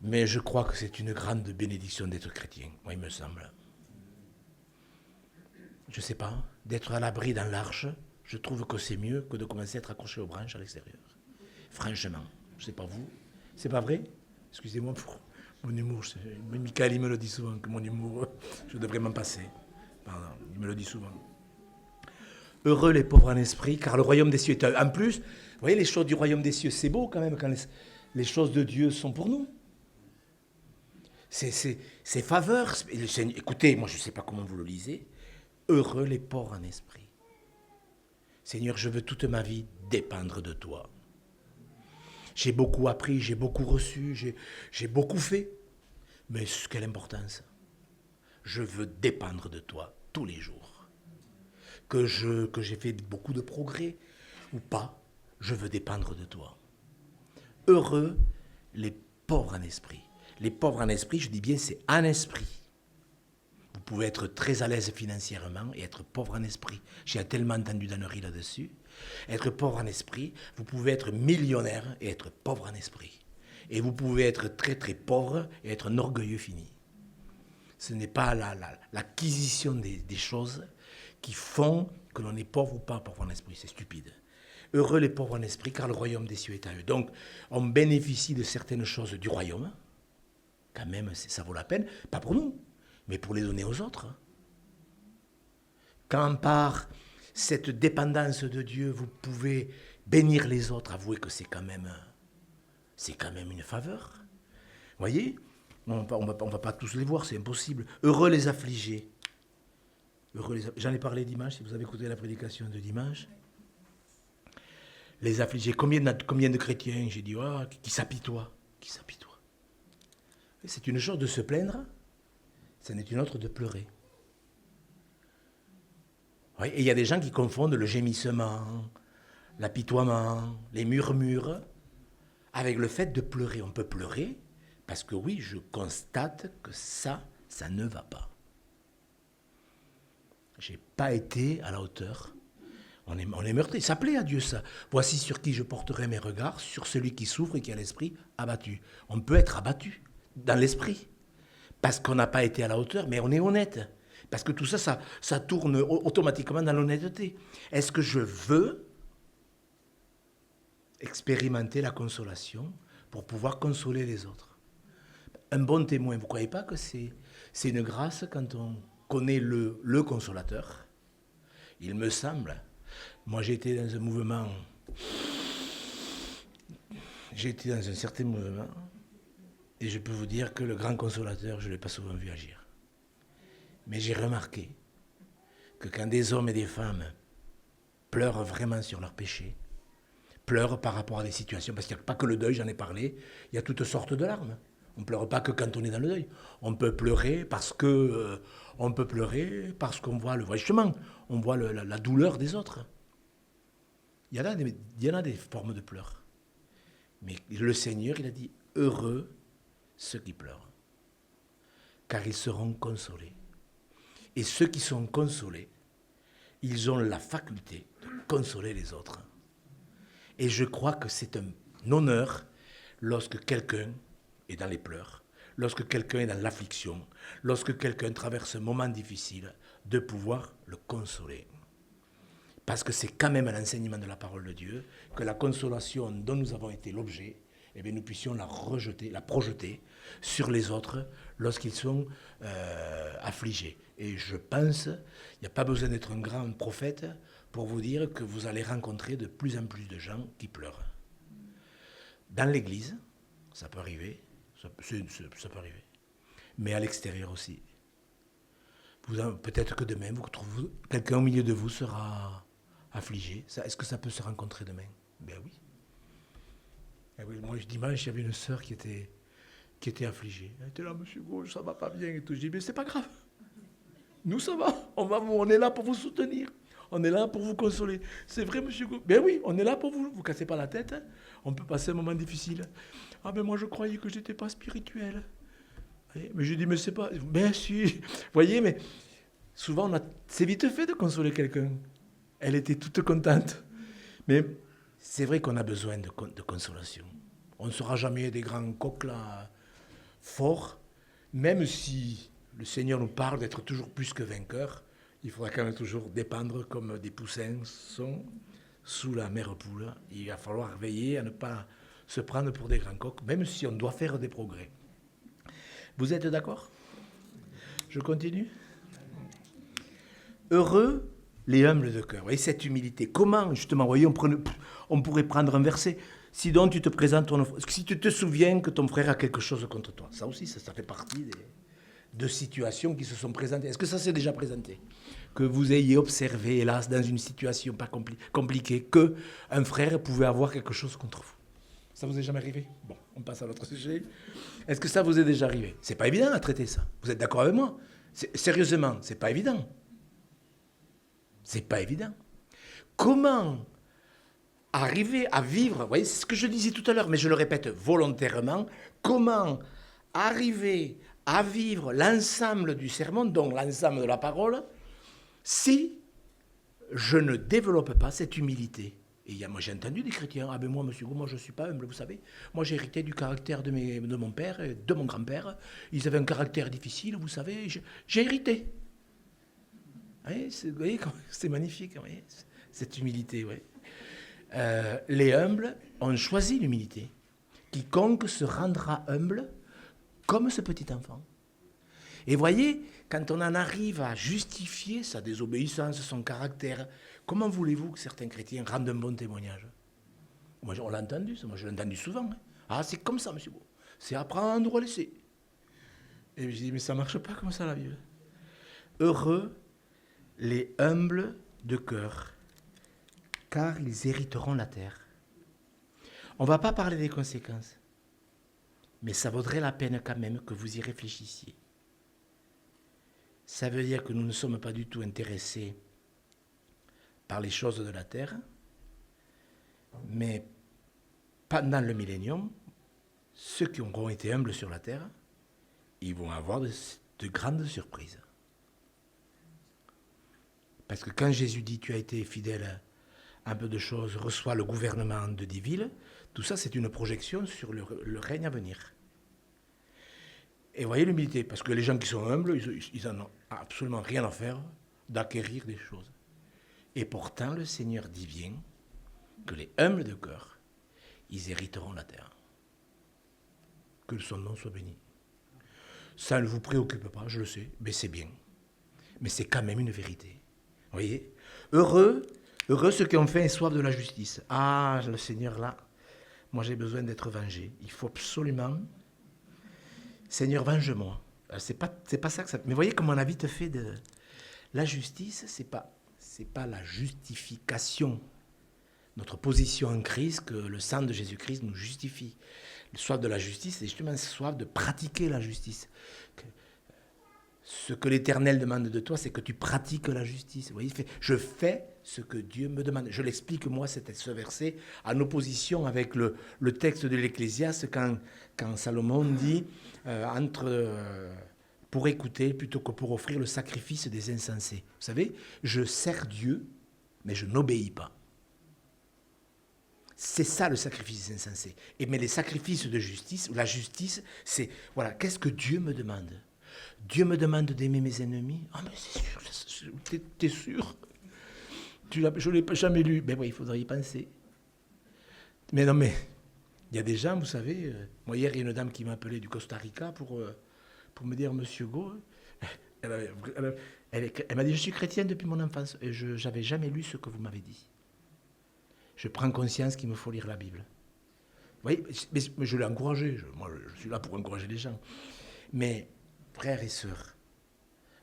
Mais je crois que c'est une grande bénédiction d'être chrétien, moi il me semble. Je ne sais pas, d'être à l'abri dans l'arche, je trouve que c'est mieux que de commencer à être accroché aux branches à l'extérieur. Franchement, je ne sais pas vous. C'est pas vrai? Excusez-moi pour mon humour. Michael, il me le dit souvent, que mon humour, je devrais m'en passer. Pardon, il me le dit souvent. Heureux les pauvres en esprit, car le royaume des cieux est à eux. En plus, vous voyez, les choses du royaume des cieux, c'est beau quand même, quand les choses de Dieu sont pour nous. C'est faveur. Écoutez, moi je ne sais pas comment vous le lisez. Heureux les pauvres en esprit. Seigneur, je veux toute ma vie dépendre de toi. J'ai beaucoup appris, j'ai beaucoup reçu, j'ai beaucoup fait. Mais quelle importance. Je veux dépendre de toi tous les jours. Que j'ai fait beaucoup de progrès ou pas, je veux dépendre de toi. Heureux les pauvres en esprit. Les pauvres en esprit, je dis bien, c'est en esprit. Vous pouvez être très à l'aise financièrement et être pauvre en esprit. J'ai tellement entendu d'âneries là-dessus. Être pauvre en esprit, vous pouvez être millionnaire et être pauvre en esprit. Et vous pouvez être très très pauvre et être un orgueilleux fini. Ce n'est pas l'acquisition des choses qui font que l'on est pauvre ou pas pauvre en esprit. C'est stupide. Heureux les pauvres en esprit, car le royaume des cieux est à eux. Donc, on bénéficie de certaines choses du royaume. Quand même, ça vaut la peine. Pas pour nous, mais pour les donner aux autres. Quand par cette dépendance de Dieu, vous pouvez bénir les autres, avouez que c'est quand même une faveur. Vous voyez, on va pas tous les voir, c'est impossible. Heureux les affligés. J'en ai parlé dimanche, si vous avez écouté la prédication de dimanche. Les affligés, combien de chrétiens, j'ai dit, qui s'apitoient. C'est une chose de se plaindre, ça n'est une autre de pleurer. Oui, et il y a des gens qui confondent le gémissement, l'apitoiement, les murmures, avec le fait de pleurer. On peut pleurer, parce que oui, je constate que ça ne va pas. Je n'ai pas été à la hauteur. On est meurtri. Ça plaît à Dieu, ça. Voici sur qui je porterai mes regards, sur celui qui souffre et qui a l'esprit abattu. On peut être abattu dans l'esprit, parce qu'on n'a pas été à la hauteur, mais on est honnête. Parce que tout ça, ça tourne automatiquement dans l'honnêteté. Est-ce que je veux expérimenter la consolation pour pouvoir consoler les autres? Un bon témoin, vous ne croyez pas que c'est une grâce quand on connaît le consolateur? Il me semble. Moi, j'ai été dans un mouvement. J'ai été dans un certain mouvement. Et je peux vous dire que le grand consolateur, je ne l'ai pas souvent vu agir. Mais j'ai remarqué que quand des hommes et des femmes pleurent vraiment sur leurs péchés, pleurent par rapport à des situations, parce qu'il n'y a pas que le deuil, j'en ai parlé, il y a toutes sortes de larmes. On ne pleure pas que quand on est dans le deuil. On peut pleurer parce qu'on voit le chemin, on voit la douleur des autres. Il y en a des formes de pleurs. Mais le Seigneur, il a dit, heureux ceux qui pleurent, car ils seront consolés. Et ceux qui sont consolés, ils ont la faculté de consoler les autres. Et je crois que c'est un honneur lorsque quelqu'un est dans les pleurs, lorsque quelqu'un est dans l'affliction, lorsque quelqu'un traverse un moment difficile, de pouvoir le consoler. Parce que c'est quand même un enseignement de la parole de Dieu, que la consolation dont nous avons été l'objet, eh bien, nous puissions la projeter sur les autres lorsqu'ils sont affligés. Et je pense, il n'y a pas besoin d'être un grand prophète pour vous dire que vous allez rencontrer de plus en plus de gens qui pleurent. Dans l'église, ça peut arriver, ça peut arriver, mais à l'extérieur aussi. Peut-être que demain, quelqu'un au milieu de vous sera affligé. Est-ce que ça peut se rencontrer demain? Ben oui. Et oui, moi, dimanche, il y avait une sœur qui était affligée. Elle était là, monsieur Gauche, ça va pas bien et tout. Je dis, mais c'est pas grave. Nous, ça va. On est là pour vous soutenir. On est là pour vous consoler. C'est vrai, monsieur Gauche. Ben oui, on est là pour vous. Vous cassez pas la tête. Hein. On peut passer un moment difficile. Ah, ben moi, je croyais que j'étais pas spirituel. Mais je dis, mais c'est pas. Ben si. Vous voyez, mais souvent, c'est vite fait de consoler quelqu'un. Elle était toute contente. Mais c'est vrai qu'on a besoin de consolation. On ne sera jamais des grands coqs là. fort, même si le Seigneur nous parle d'être toujours plus que vainqueurs, il faudra quand même toujours dépendre comme des poussins sont sous la mère poule. Il va falloir veiller à ne pas se prendre pour des grands coqs, même si on doit faire des progrès. Vous êtes d'accord? Je continue. Heureux les humbles de cœur. Et cette humilité, comment justement, voyez, on pourrait prendre un verset. Si donc tu te présentes, si tu te souviens que ton frère a quelque chose contre toi, ça aussi, ça fait partie de situations qui se sont présentées. Est-ce que ça s'est déjà présenté? Que vous ayez observé, hélas, dans une situation pas compliquée, qu'un frère pouvait avoir quelque chose contre vous. Ça vous est jamais arrivé? Bon, on passe à l'autre sujet. Est-ce que ça vous est déjà arrivé? C'est pas évident à traiter ça. Vous êtes d'accord avec moi? Sérieusement, c'est pas évident. C'est pas évident. Comment arriver à vivre, vous voyez, c'est ce que je disais tout à l'heure, mais je le répète volontairement, comment arriver à vivre l'ensemble du sermon, donc l'ensemble de la parole, si je ne développe pas cette humilité. Et moi j'ai entendu des chrétiens, ah ben moi monsieur Gou, moi je ne suis pas humble, vous savez, moi j'ai hérité du caractère de mon père et de mon grand-père, ils avaient un caractère difficile, vous savez, j'ai hérité. Vous voyez, c'est magnifique, vous voyez, cette humilité, oui. Les humbles ont choisi l'humilité. Quiconque se rendra humble comme ce petit enfant. Et voyez, quand on en arrive à justifier sa désobéissance, son caractère, comment voulez-vous que certains chrétiens rendent un bon témoignage? Moi, on l'a entendu, moi je l'ai entendu souvent. Hein. Ah, c'est comme ça, monsieur Beau. C'est apprendre ou à laisser. Et je dis, mais ça ne marche pas comme ça, la Bible. Heureux les humbles de cœur, car ils hériteront la terre. On ne va pas parler des conséquences, mais ça vaudrait la peine quand même que vous y réfléchissiez. Ça veut dire que nous ne sommes pas du tout intéressés par les choses de la terre, mais pendant le millénium, ceux qui auront été humbles sur la terre, ils vont avoir de grandes surprises. Parce que quand Jésus dit « tu as été fidèle à un peu de choses, reçois le gouvernement de 10 villes », tout ça c'est une projection sur le règne à venir. Et voyez l'humilité, parce que les gens qui sont humbles, ils n'en ont absolument rien à faire d'acquérir des choses. Et pourtant, le Seigneur dit bien que les humbles de cœur, ils hériteront la terre. Que son nom soit béni. Ça ne vous préoccupe pas, je le sais, mais c'est bien. Mais c'est quand même une vérité. Vous voyez? Heureux ceux qui ont faim et soif de la justice. Ah, le Seigneur, là, moi j'ai besoin d'être vengé. Il faut absolument... Seigneur, venge-moi. C'est pas ça que ça... Mais voyez comment on a vite fait de... La justice, c'est pas la justification. Notre position en Christ, que le sang de Jésus-Christ nous justifie. Le soif de la justice, c'est justement le soif de pratiquer la justice. Ce que l'Éternel demande de toi, c'est que tu pratiques la justice. Vous voyez, je fais ce que Dieu me demande. Je l'explique, moi, ce verset, en opposition avec le texte de l'Ecclésiaste, quand Salomon dit pour écouter plutôt que pour offrir le sacrifice des insensés. Vous savez, je sers Dieu, mais je n'obéis pas. C'est ça le sacrifice des insensés. Mais les sacrifices de justice, ou la justice, c'est, voilà, qu'est-ce que Dieu me demande? Dieu me demande d'aimer mes ennemis. Ah, mais c'est sûr, t'es sûr? Je ne l'ai jamais lu. Ben oui, il faudrait y penser. Mais non, mais il y a des gens, vous savez, moi hier, il y a une dame qui m'a appelé du Costa Rica pour me dire, Monsieur Go, elle m'a dit, je suis chrétienne depuis mon enfance et je n'avais jamais lu ce que vous m'avez dit. Je prends conscience qu'il me faut lire la Bible. Vous voyez, mais je l'ai encouragé. Moi, je suis là pour encourager les gens. Mais, frères et sœurs,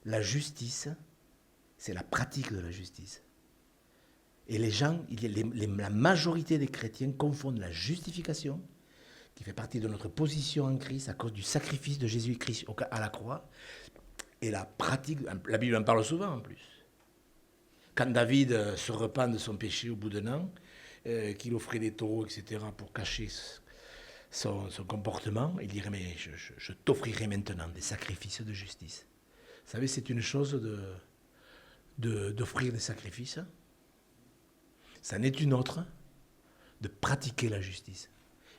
la justice, c'est la pratique de la justice. Et les gens, la majorité des chrétiens confondent la justification, qui fait partie de notre position en Christ à cause du sacrifice de Jésus-Christ à la croix, et la pratique, la Bible en parle souvent en plus. Quand David se repent de son péché au bout d'un an, qu'il offrait des taureaux, etc., pour cacher son comportement, il dirait, mais je t'offrirai maintenant des sacrifices de justice. Vous savez, c'est une chose d'offrir des sacrifices. Ça n'est une autre de pratiquer la justice.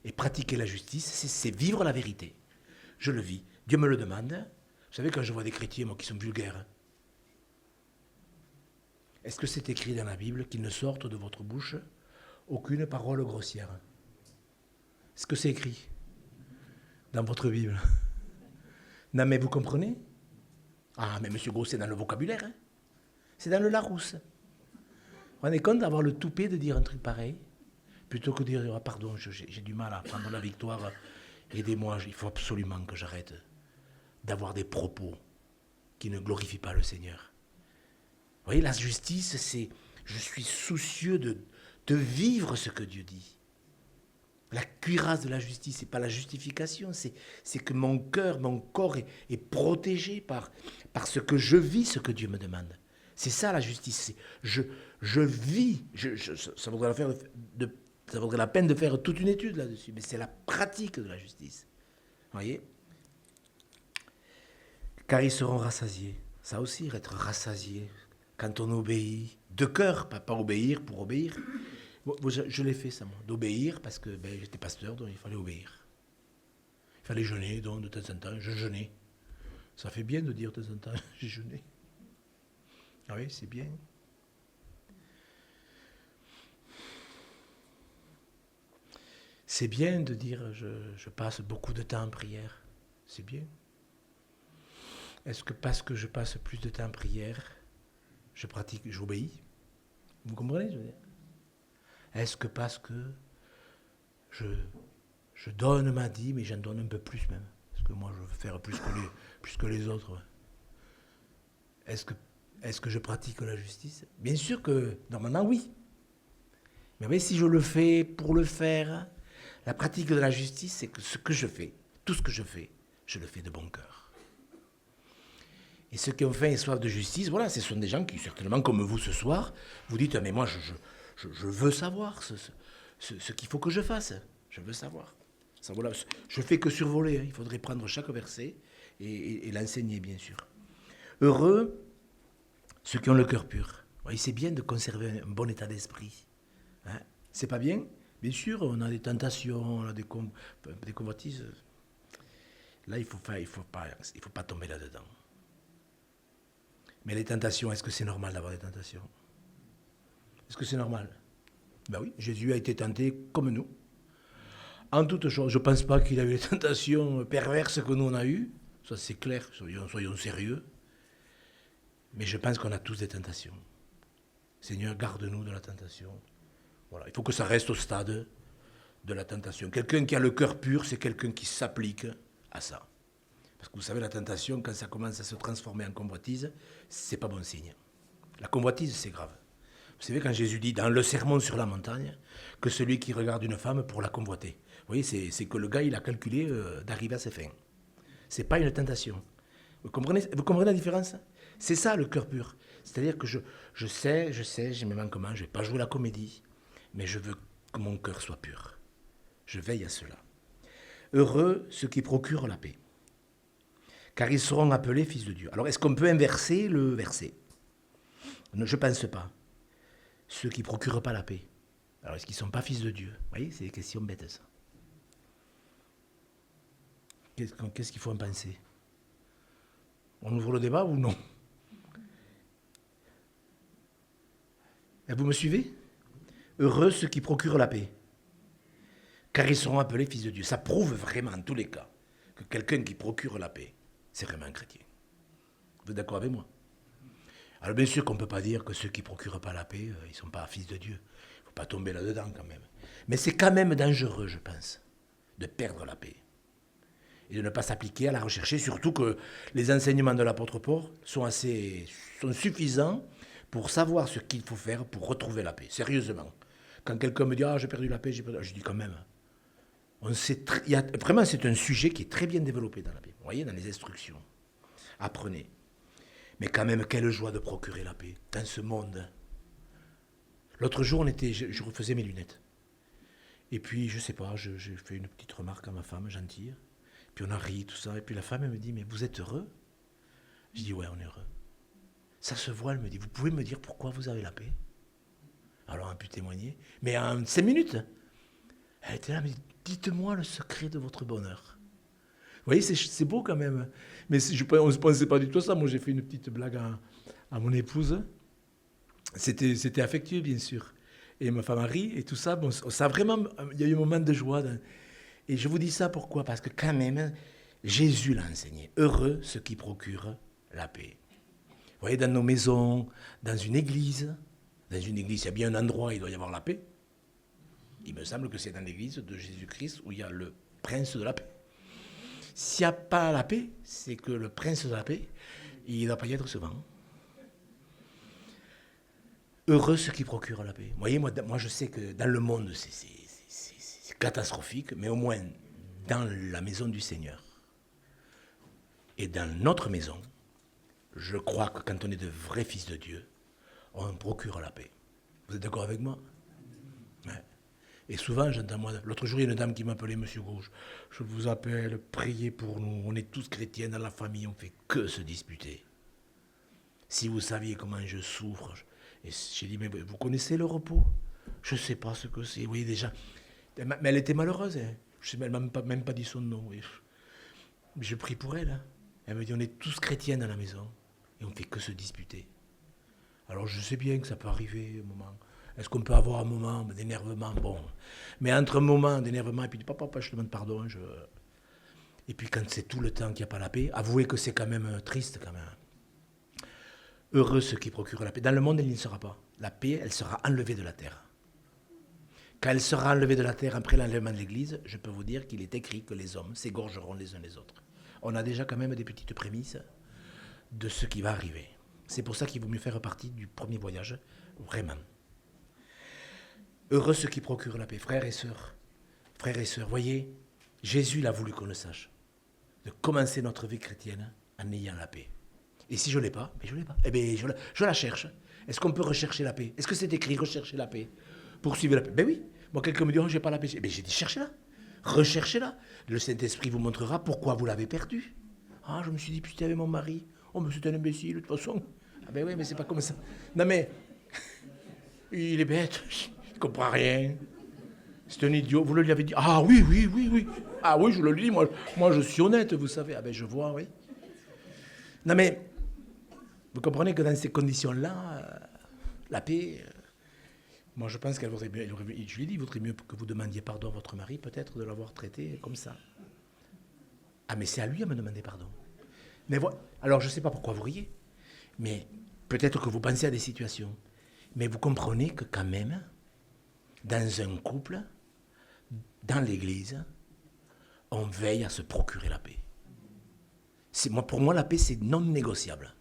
Et pratiquer la justice, c'est vivre la vérité. Je le vis. Dieu me le demande. Vous savez, quand je vois des chrétiens, moi, qui sont vulgaires, est-ce que c'est écrit dans la Bible qu'il ne sorte de votre bouche aucune parole grossière? Est-ce que c'est écrit dans votre Bible? Non, mais vous comprenez? Ah, mais monsieur Gros, c'est dans le vocabulaire. Hein, c'est dans le Larousse. Vous vous rendez compte d'avoir le toupet de dire un truc pareil? Plutôt que de dire, ah, pardon, j'ai du mal à prendre la victoire, aidez-moi, il faut absolument que j'arrête d'avoir des propos qui ne glorifient pas le Seigneur. Vous voyez, la justice, c'est, je suis soucieux de vivre ce que Dieu dit. La cuirasse de la justice, ce n'est pas la justification, c'est que mon cœur, mon corps est protégé par ce que je vis, ce que Dieu me demande. C'est ça la justice. Je vis, ça vaudrait la peine de faire toute une étude là-dessus, mais c'est la pratique de la justice. Vous voyez? Car ils seront rassasiés. Ça aussi, être rassasié, quand on obéit, de cœur, pas obéir pour obéir. Je l'ai fait ça, moi, d'obéir, parce que j'étais pasteur, donc il fallait obéir. Il fallait jeûner, donc de temps en temps, je jeûnais. Ça fait bien de dire de temps en temps, j'ai jeûné. Ah oui, c'est bien. C'est bien de dire, je passe beaucoup de temps en prière. C'est bien. Est-ce que parce que je passe plus de temps en prière, je pratique, j'obéis? Vous comprenez, je veux dire? Est-ce que parce que je donne ma dîme, mais j'en donne un peu plus même? Parce que moi, je veux faire plus que les autres. Ouais. Est-ce que je pratique la justice? Bien sûr que, normalement, oui. Mais si je le fais pour le faire, la pratique de la justice, c'est que ce que je fais, tout ce que je fais, je le fais de bon cœur. Et ceux qui ont faim et soif de justice, voilà, ce sont des gens qui, certainement, comme vous ce soir, vous dites, mais moi, je veux savoir ce qu'il faut que je fasse. Je veux savoir. Ça, voilà, je ne fais que survoler. Hein. Il faudrait prendre chaque verset et l'enseigner, bien sûr. Heureux ceux qui ont le cœur pur. Oui, c'est bien de conserver un bon état d'esprit. Hein. C'est pas bien? Bien sûr, on a des tentations, on a des convoitises. Là, il faut pas tomber là-dedans. Mais les tentations, est-ce que c'est normal d'avoir des tentations? Est-ce que c'est normal? Ben oui, Jésus a été tenté comme nous. En toute chose, je ne pense pas qu'il a eu les tentations perverses que nous on a eues. Ça c'est clair, soyons sérieux. Mais je pense qu'on a tous des tentations. Seigneur, garde-nous de la tentation. Voilà, il faut que ça reste au stade de la tentation. Quelqu'un qui a le cœur pur, c'est quelqu'un qui s'applique à ça. Parce que vous savez, la tentation, quand ça commence à se transformer en convoitise, c'est pas bon signe. La convoitise, c'est grave. Vous savez, quand Jésus dit dans le sermon sur la montagne, que celui qui regarde une femme pour la convoiter, vous voyez, c'est que le gars, il a calculé d'arriver à ses fins. C'est pas une tentation. Vous comprenez la différence? C'est ça, le cœur pur. C'est-à-dire que je sais, j'ai mes manquements, je ne vais pas jouer la comédie, mais je veux que mon cœur soit pur. Je veille à cela. Heureux ceux qui procurent la paix, car ils seront appelés fils de Dieu. Alors, est-ce qu'on peut inverser le verset? Je ne pense pas. Ceux qui ne procurent pas la paix. Alors, est-ce qu'ils ne sont pas fils de Dieu? Vous voyez, c'est des questions bêtes, ça. Qu'est-ce qu'il faut en penser? On ouvre le débat ou non? Et vous me suivez? Heureux ceux qui procurent la paix, car ils seront appelés fils de Dieu. Ça prouve vraiment, en tous les cas, que quelqu'un qui procure la paix, c'est vraiment un chrétien. Vous êtes d'accord avec moi? Alors bien sûr qu'on ne peut pas dire que ceux qui ne procurent pas la paix, ils ne sont pas fils de Dieu. Il ne faut pas tomber là-dedans quand même. Mais c'est quand même dangereux, je pense, de perdre la paix. Et de ne pas s'appliquer à la rechercher, surtout que les enseignements de l'apôtre Paul sont suffisants pour savoir ce qu'il faut faire pour retrouver la paix, sérieusement. Quand quelqu'un me dit « Ah, j'ai perdu la paix », je dis quand même. Vraiment, c'est un sujet qui est très bien développé dans la Bible. Vous voyez, dans les instructions. Apprenez. Mais quand même, quelle joie de procurer la paix dans ce monde. L'autre jour, je refaisais mes lunettes. Et puis, je ne sais pas, j'ai fait une petite remarque à ma femme, gentille. Puis on a ri, tout ça. Et puis la femme, elle me dit « Mais vous êtes heureux ?» Je dis « Ouais, on est heureux. » Ça se voit, elle me dit « Vous pouvez me dire pourquoi vous avez la paix ?» Alors, on a pu témoigner. Mais en 5 minutes, elle était là, mais dites-moi le secret de votre bonheur. voyez, c'est beau quand même. Mais on ne se pensait pas du tout à ça. Moi, j'ai fait une petite blague à mon épouse. C'était affectueux, bien sûr. Et ma femme a ri et tout ça. Bon, ça vraiment, il y a eu un moment de joie. Et je vous dis ça pourquoi? Parce que quand même, Jésus l'a enseigné. Heureux ceux qui procurent la paix. Vous voyez, dans nos maisons, dans une église, il y a bien un endroit où il doit y avoir la paix. Il me semble que c'est dans l'église de Jésus-Christ où il y a le prince de la paix. S'il n'y a pas la paix, c'est que le prince de la paix, il ne doit pas y être souvent. Heureux ceux qui procurent la paix. Vous voyez, moi je sais que dans le monde, c'est catastrophique, mais au moins dans la maison du Seigneur et dans notre maison, je crois que quand on est de vrais fils de Dieu, on procure la paix. Vous êtes d'accord avec moi? Ouais. Et souvent, j'entends moi, l'autre jour, il y a une dame qui m'appelait Monsieur Gauche. Je vous appelle, priez pour nous. On est tous chrétiens dans la famille, on ne fait que se disputer. Si vous saviez comment je souffre. Et j'ai dit, mais vous connaissez le repos? Je ne sais pas ce que c'est. Oui, déjà. Mais elle était malheureuse. Hein. Elle ne m'a même pas dit son nom. Oui. Je prie pour elle. Hein. Elle me dit, on est tous chrétiens dans la maison. Et on ne fait que se disputer. Alors je sais bien que ça peut arriver un moment. Est-ce qu'on peut avoir un moment d'énervement? Bon. Mais entre un moment d'énervement et puis papa, je te demande pardon. Et puis quand c'est tout le temps qu'il n'y a pas la paix, avouez que c'est quand même triste quand même. Heureux ceux qui procurent la paix. Dans le monde, elle n'y sera pas. La paix, elle sera enlevée de la terre. Quand elle sera enlevée de la terre après l'enlèvement de l'Église, je peux vous dire qu'il est écrit que les hommes s'égorgeront les uns les autres. On a déjà quand même des petites prémices de ce qui va arriver. C'est pour ça qu'il vaut mieux faire partie du premier voyage, vraiment. Heureux ceux qui procurent la paix, frères et sœurs, voyez, Jésus l'a voulu qu'on le sache, de commencer notre vie chrétienne en ayant la paix. Et si je ne l'ai pas, mais je ne l'ai pas. Eh bien, je la cherche. Est-ce qu'on peut rechercher la paix? Est-ce que c'est écrit, rechercher la paix? Poursuivre la paix? Ben oui. Moi, quelqu'un me dit, oh, je n'ai pas la paix. Eh bien, j'ai dit, cherchez-la. Recherchez-la. Le Saint-Esprit vous montrera pourquoi vous l'avez perdue. Ah, je me suis dit, putain, avec mon mari. Oh, mais c'est un imbécile, de toute façon. Ah ben oui, mais c'est pas comme ça. Non, mais, il est bête. Il ne comprend rien. C'est un idiot. Vous le lui avez dit. Ah oui. Ah oui, je le dis. Moi, je suis honnête, vous savez. Ah ben, je vois, oui. Non, mais, vous comprenez que dans ces conditions-là, la paix, moi je pense qu'elle vaudrait mieux, je lui ai dit, il vaudrait mieux que vous demandiez pardon à votre mari, peut-être de l'avoir traité comme ça. Ah, mais c'est à lui à me demander pardon. Mais voilà. Alors je ne sais pas pourquoi vous riez, mais peut-être que vous pensez à des situations. Mais vous comprenez que quand même, dans un couple, dans l'église, on veille à se procurer la paix. Pour moi, la paix, c'est non négociable.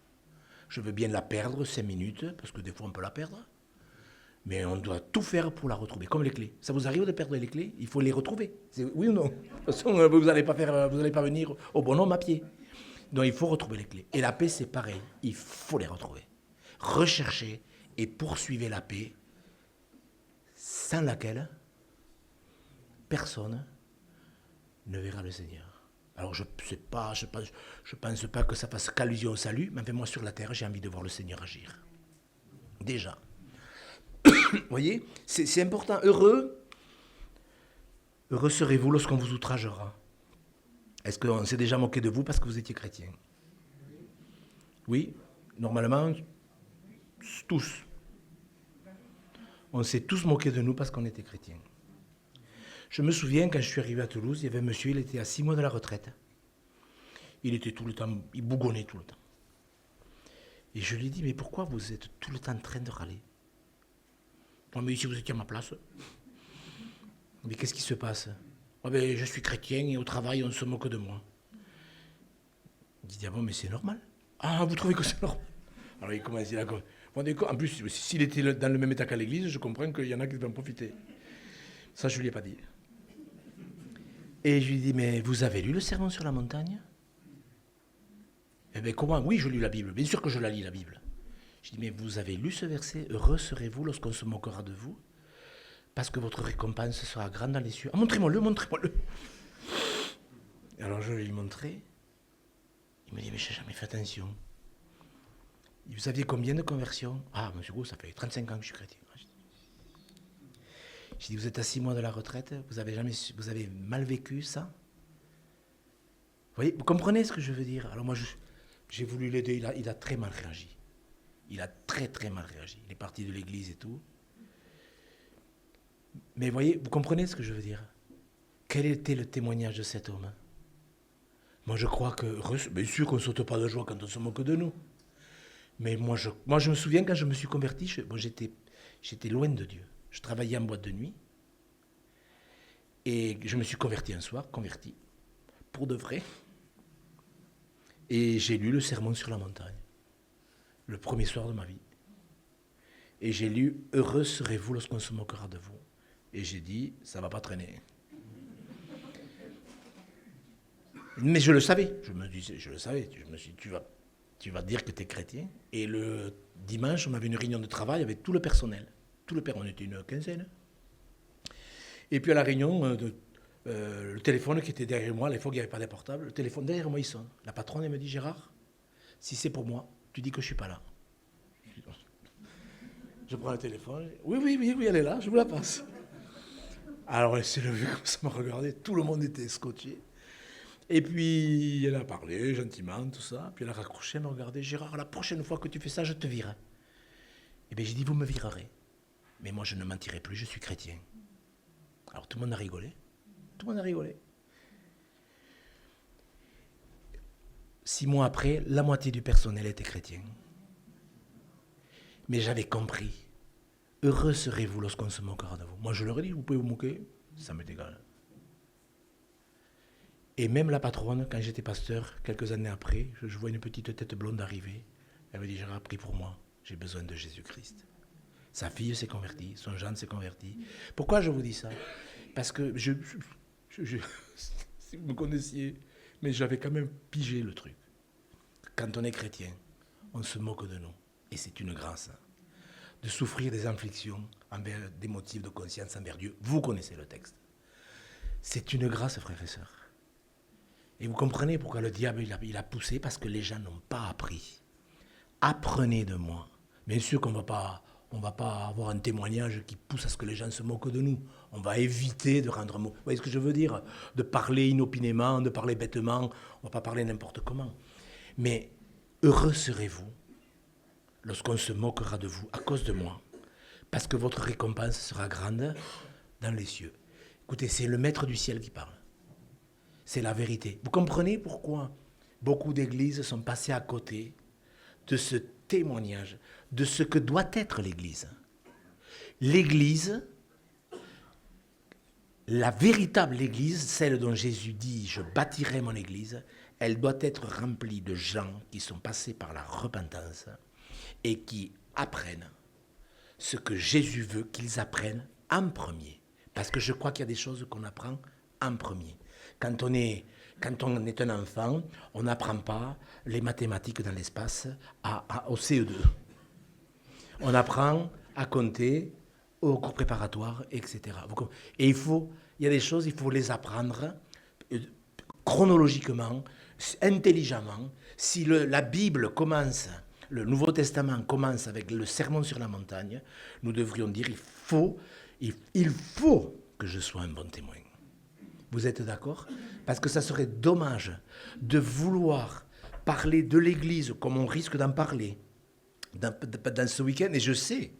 Je veux bien la perdre 5 minutes, parce que des fois, on peut la perdre. Mais on doit tout faire pour la retrouver, comme les clés. Ça vous arrive de perdre les clés? Il faut les retrouver. Oui ou non? De toute façon, vous n'allez pas venir au bonhomme à pied. Donc, il faut retrouver les clés. Et la paix, c'est pareil. Il faut les retrouver. Recherchez et poursuivez la paix, sans laquelle personne ne verra le Seigneur. Alors je pense pas que ça fasse qu'allusion au salut, mais enfin moi sur la terre, j'ai envie de voir le Seigneur agir. Déjà. Vous voyez, c'est important. Heureux serez-vous lorsqu'on vous outragera. Est-ce qu'on s'est déjà moqué de vous parce que vous étiez chrétien? Oui, normalement, tous. On s'est tous moqués de nous parce qu'on était chrétiens. Je me souviens, quand je suis arrivé à Toulouse, il y avait un monsieur, il était à 6 mois de la retraite. Il était tout le temps, il bougonnait tout le temps. Et je lui ai dit, mais pourquoi vous êtes tout le temps en train de râler? Non, mais si vous étiez à ma place. Mais qu'est-ce qui se passe? Oh, ben, je suis chrétien et au travail, on se moque de moi. Il dit, ah bon, mais c'est normal. Ah, vous trouvez que c'est normal? Alors il commence à dire, en plus, s'il était dans le même état qu'à l'église, je comprends qu'il y en a qui vont en profiter. Ça, je ne lui ai pas dit. Et je lui ai dit, mais vous avez lu le Sermon sur la montagne? Eh bien, comment? Oui, je lis la Bible. Bien sûr que je la lis, la Bible. Je dis, mais vous avez lu ce verset? Heureux serez-vous lorsqu'on se moquera de vous, parce que votre récompense sera grande dans les cieux. Ah, montrez-moi-le. Alors je lui ai montré. Il me dit, mais je n'ai jamais fait attention. Vous saviez combien de conversions? Ah, monsieur Gou, ça fait 35 ans que je suis chrétien. Je dis, vous êtes à 6 mois de la retraite, vous avez mal vécu ça? voyez, vous comprenez ce que je veux dire? Alors moi, j'ai voulu l'aider, il a très mal réagi. Il a très très mal réagi. Il est parti de l'église et tout. Mais voyez, vous comprenez ce que je veux dire? Quel était le témoignage de cet homme? Moi, je crois que, bien sûr qu'on ne saute pas de joie quand on se moque de nous. Mais moi, je me souviens quand je me suis converti, j'étais loin de Dieu. Je travaillais en boîte de nuit. Et je me suis converti un soir, pour de vrai. Et j'ai lu le Sermon sur la montagne, le premier soir de ma vie. Et j'ai lu « Heureux serez-vous lorsqu'on se moquera de vous ». Et j'ai dit « ça ne va pas traîner ». Mais je le savais, je le savais. Je me suis dit « tu vas dire que tu es chrétien ». Et le dimanche, on avait une réunion de travail avec tout le personnel. On était une quinzaine. Et puis à la réunion, le téléphone qui était derrière moi, à l'époque il n'y avait pas de portable, le téléphone derrière moi il sonne. La patronne elle me dit « Gérard, si c'est pour moi, tu dis que je ne suis pas là ». Je prends le téléphone, oui, elle est là, je vous la passe. Alors elle s'est levée comme ça, m'a regardé, tout le monde était scotché. Et puis elle a parlé gentiment, tout ça, puis elle a raccroché, elle m'a regardé, Gérard, la prochaine fois que tu fais ça, je te vire. Et bien j'ai dit, vous me virerez. Mais moi je ne mentirai plus, je suis chrétien. Alors tout le monde a rigolé. Tout le monde a rigolé. 6 mois après, la moitié du personnel était chrétien. Mais j'avais compris. Heureux serez-vous lorsqu'on se moquera de vous. Moi, je leur ai dit, vous pouvez vous moquer, ça m'est égal. Et même la patronne, quand j'étais pasteur, quelques années après, je vois une petite tête blonde arriver. Elle me dit, Gérard, prie pour moi, j'ai besoin de Jésus-Christ. Sa fille s'est convertie, son gendre s'est converti. Pourquoi je vous dis ça? Parce que si vous me connaissiez, mais j'avais quand même pigé le truc. Quand on est chrétien, on se moque de nous. Et c'est une grâce de souffrir des afflictions envers des motifs de conscience envers Dieu. Vous connaissez le texte. C'est une grâce, frères et sœurs. Et vous comprenez pourquoi le diable il a poussé? Parce que les gens n'ont pas appris. Apprenez de moi. Bien sûr qu'on ne va pas avoir un témoignage qui pousse à ce que les gens se moquent de nous. On va éviter de rendre mot. Vous voyez ce que je veux dire? De parler inopinément, de parler bêtement. On ne va pas parler n'importe comment. Mais heureux serez-vous lorsqu'on se moquera de vous à cause de moi, parce que votre récompense sera grande dans les cieux. Écoutez, c'est le maître du ciel qui parle. C'est la vérité. Vous comprenez pourquoi beaucoup d'églises sont passées à côté de ce témoignage, de ce que doit être l'Église. L'Église, la véritable Église, celle dont Jésus dit « je bâtirai mon Église », elle doit être remplie de gens qui sont passés par la repentance et qui apprennent ce que Jésus veut qu'ils apprennent en premier. Parce que je crois qu'il y a des choses qu'on apprend en premier. Quand on est un enfant, on n'apprend pas les mathématiques dans l'espace au CE2. On apprend à compter au cours préparatoire, etc. Et il y a des choses, il faut les apprendre chronologiquement, intelligemment. Si la Bible commence, le Nouveau Testament commence avec le Sermon sur la montagne, nous devrions dire il faut que je sois un bon témoin. Vous êtes d'accord? Parce que ça serait dommage de vouloir parler de l'Église comme on risque d'en parler dans ce week-end. Et je sais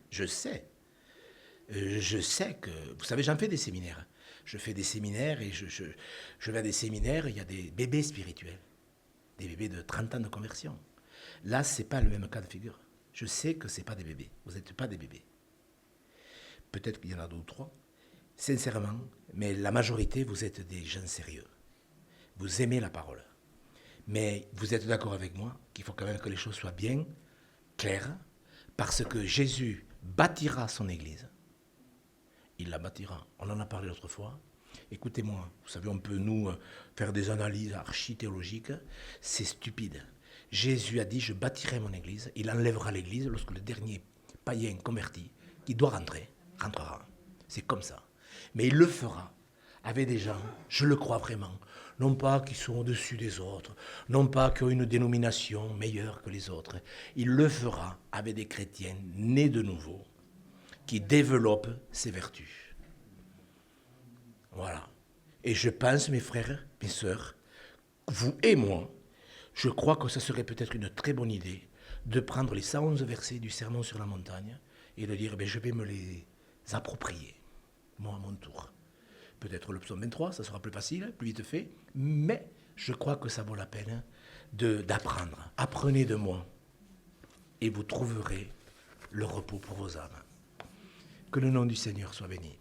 que, vous savez, j'en fais des séminaires. Je fais des séminaires et je vais à des séminaires, il y a des bébés spirituels, des bébés de 30 ans de conversion. Là, ce n'est pas le même cas de figure. Je sais que ce n'est pas des bébés. Vous n'êtes pas des bébés. Peut-être qu'il y en a 2 ou 3. Sincèrement, mais la majorité, vous êtes des gens sérieux. Vous aimez la parole. Mais vous êtes d'accord avec moi qu'il faut quand même que les choses soient bien claires, parce que Jésus bâtira son Église. Il la bâtira. On en a parlé l'autre fois. Écoutez-moi, vous savez, on peut nous faire des analyses archi-théologiques. C'est stupide. Jésus a dit, je bâtirai mon Église. Il enlèvera l'Église lorsque le dernier païen converti, qui doit rentrer, rentrera. C'est comme ça. Mais il le fera avec des gens, je le crois vraiment, non pas qui sont au-dessus des autres, non pas qui ont une dénomination meilleure que les autres. Il le fera avec des chrétiens nés de nouveau, qui développent ses vertus. Voilà. Et je pense, mes frères, mes sœurs, vous et moi, je crois que ce serait peut-être une très bonne idée de prendre les 111 versets du Sermon sur la montagne et de dire, je vais me les approprier, moi à mon tour. Peut-être le psaume 23, ça sera plus facile, plus vite fait, mais je crois que ça vaut la peine d'apprendre. Apprenez de moi et vous trouverez le repos pour vos âmes. Que le nom du Seigneur soit béni.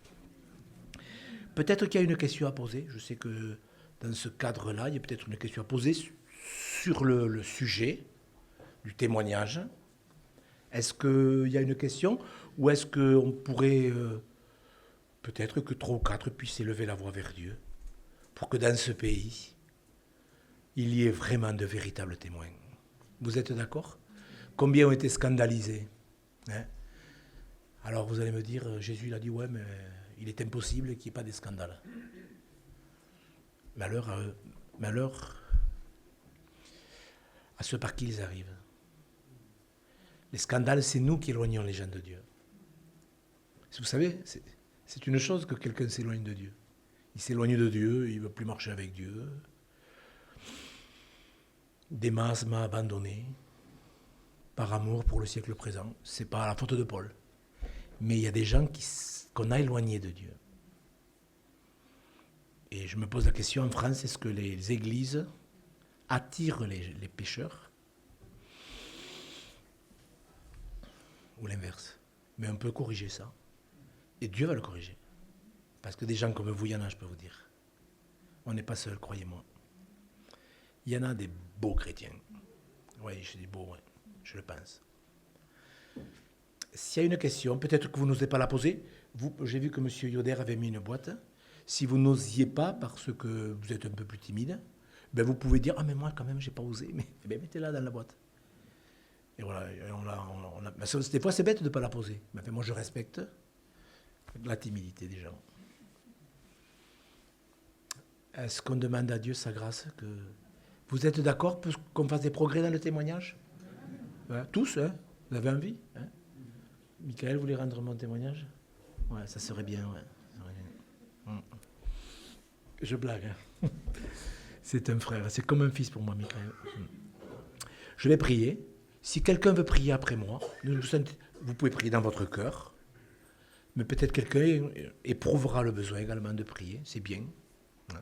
Peut-être qu'il y a une question à poser. Je sais que dans ce cadre-là, il y a peut-être une question à poser sur le sujet du témoignage. Est-ce qu'il y a une question ou est-ce qu'on pourrait, peut-être que 3 ou 4 puissent élever la voix vers Dieu pour que dans ce pays, il y ait vraiment de véritables témoins. Vous êtes d'accord? Combien ont été scandalisés, hein? Alors vous allez me dire, Jésus il a dit, ouais, mais il est impossible qu'il n'y ait pas de scandales. Malheur à ceux par qui ils arrivent. Les scandales, c'est nous qui éloignons les gens de Dieu. Vous savez, c'est une chose que quelqu'un s'éloigne de Dieu. Il s'éloigne de Dieu, il ne veut plus marcher avec Dieu. Démas m'a abandonné par amour pour le siècle présent. Ce n'est pas la faute de Paul. Mais il y a des gens qu'on a éloignés de Dieu. Et je me pose la question, en France, est-ce que les églises attirent les pécheurs? Ou l'inverse? Mais on peut corriger ça. Et Dieu va le corriger. Parce que des gens comme vous, il y en a, je peux vous dire. On n'est pas seul, croyez-moi. Il y en a des beaux chrétiens. Oui, je dis beaux, ouais, je le pense. S'il y a une question, peut-être que vous n'osez pas la poser. J'ai vu que M. Yoder avait mis une boîte. Si vous n'osiez pas, parce que vous êtes un peu plus timide, vous pouvez dire « Ah, mais moi, quand même, je n'ai pas osé. » Mais mettez-la dans la boîte. Et voilà. Des fois, c'est bête de ne pas la poser. Mais moi, je respecte la timidité des gens. Est-ce qu'on demande à Dieu sa grâce que... Vous êtes d'accord pour qu'on fasse des progrès dans le témoignage? Ouais, tous, hein? Vous avez envie, hein? Michael, vous voulez rendre mon témoignage? Ouais, ça serait bien, ouais. Je blague, hein? C'est un frère, c'est comme un fils pour moi, Michael. Je vais prier. Si quelqu'un veut prier après moi, vous pouvez prier dans votre cœur, mais peut-être quelqu'un éprouvera le besoin également de prier, c'est bien. Ouais.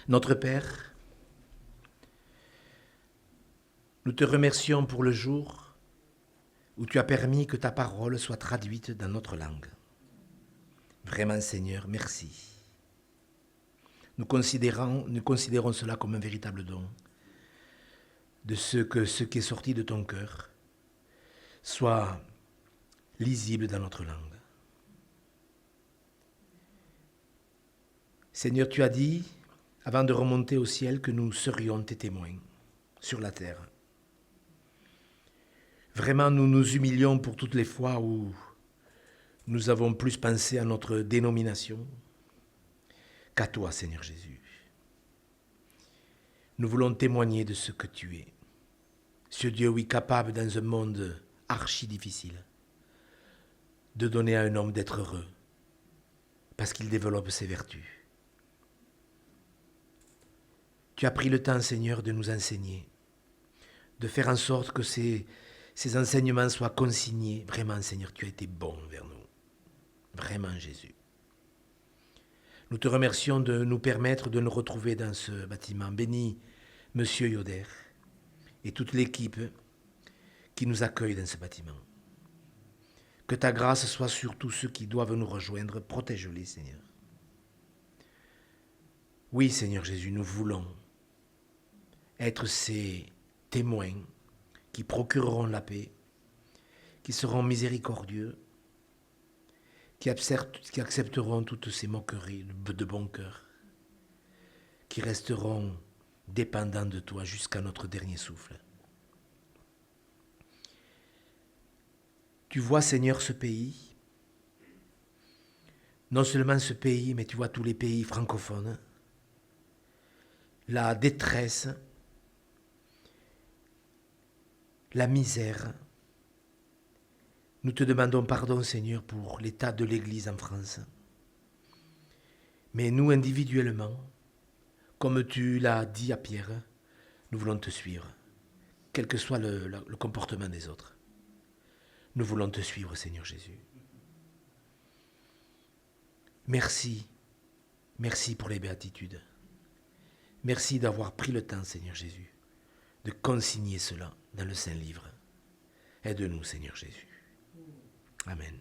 Notre Père, nous te remercions pour le jour où tu as permis que ta parole soit traduite dans notre langue. Vraiment, Seigneur, merci. Nous considérons cela comme un véritable don, de ce qui est sorti de ton cœur soit lisible dans notre langue. Seigneur, tu as dit, avant de remonter au ciel, que nous serions tes témoins sur la terre. Vraiment, nous nous humilions pour toutes les fois où nous avons plus pensé à notre dénomination qu'à toi, Seigneur Jésus. Nous voulons témoigner de ce que tu es. Ce Dieu, oui, capable dans un monde archi difficile de donner à un homme d'être heureux parce qu'il développe ses vertus. Tu as pris le temps, Seigneur, de nous enseigner, de faire en sorte que ces enseignements soient consignés. Vraiment, Seigneur, tu as été bon vers nous. Vraiment, Jésus. Nous te remercions de nous permettre de nous retrouver dans ce bâtiment. Bénis Monsieur Yoder et toute l'équipe qui nous accueille dans ce bâtiment. Que ta grâce soit sur tous ceux qui doivent nous rejoindre. Protège-les, Seigneur. Oui, Seigneur Jésus, nous voulons être ces témoins qui procureront la paix, qui seront miséricordieux, qui accepteront toutes ces moqueries de bon cœur, qui resteront dépendants de toi jusqu'à notre dernier souffle. Tu vois, Seigneur, ce pays, non seulement ce pays, mais tu vois tous les pays francophones, la détresse, la misère. Nous te demandons pardon, Seigneur, pour l'état de l'Église en France. Mais nous, individuellement, Comme tu l'as dit à Pierre, nous voulons te suivre, quel que soit le comportement des autres. Nous voulons te suivre, Seigneur Jésus. Merci. Merci pour les béatitudes. Merci d'avoir pris le temps, Seigneur Jésus, de consigner cela dans le Saint-Livre. Aide-nous, Seigneur Jésus. Amen.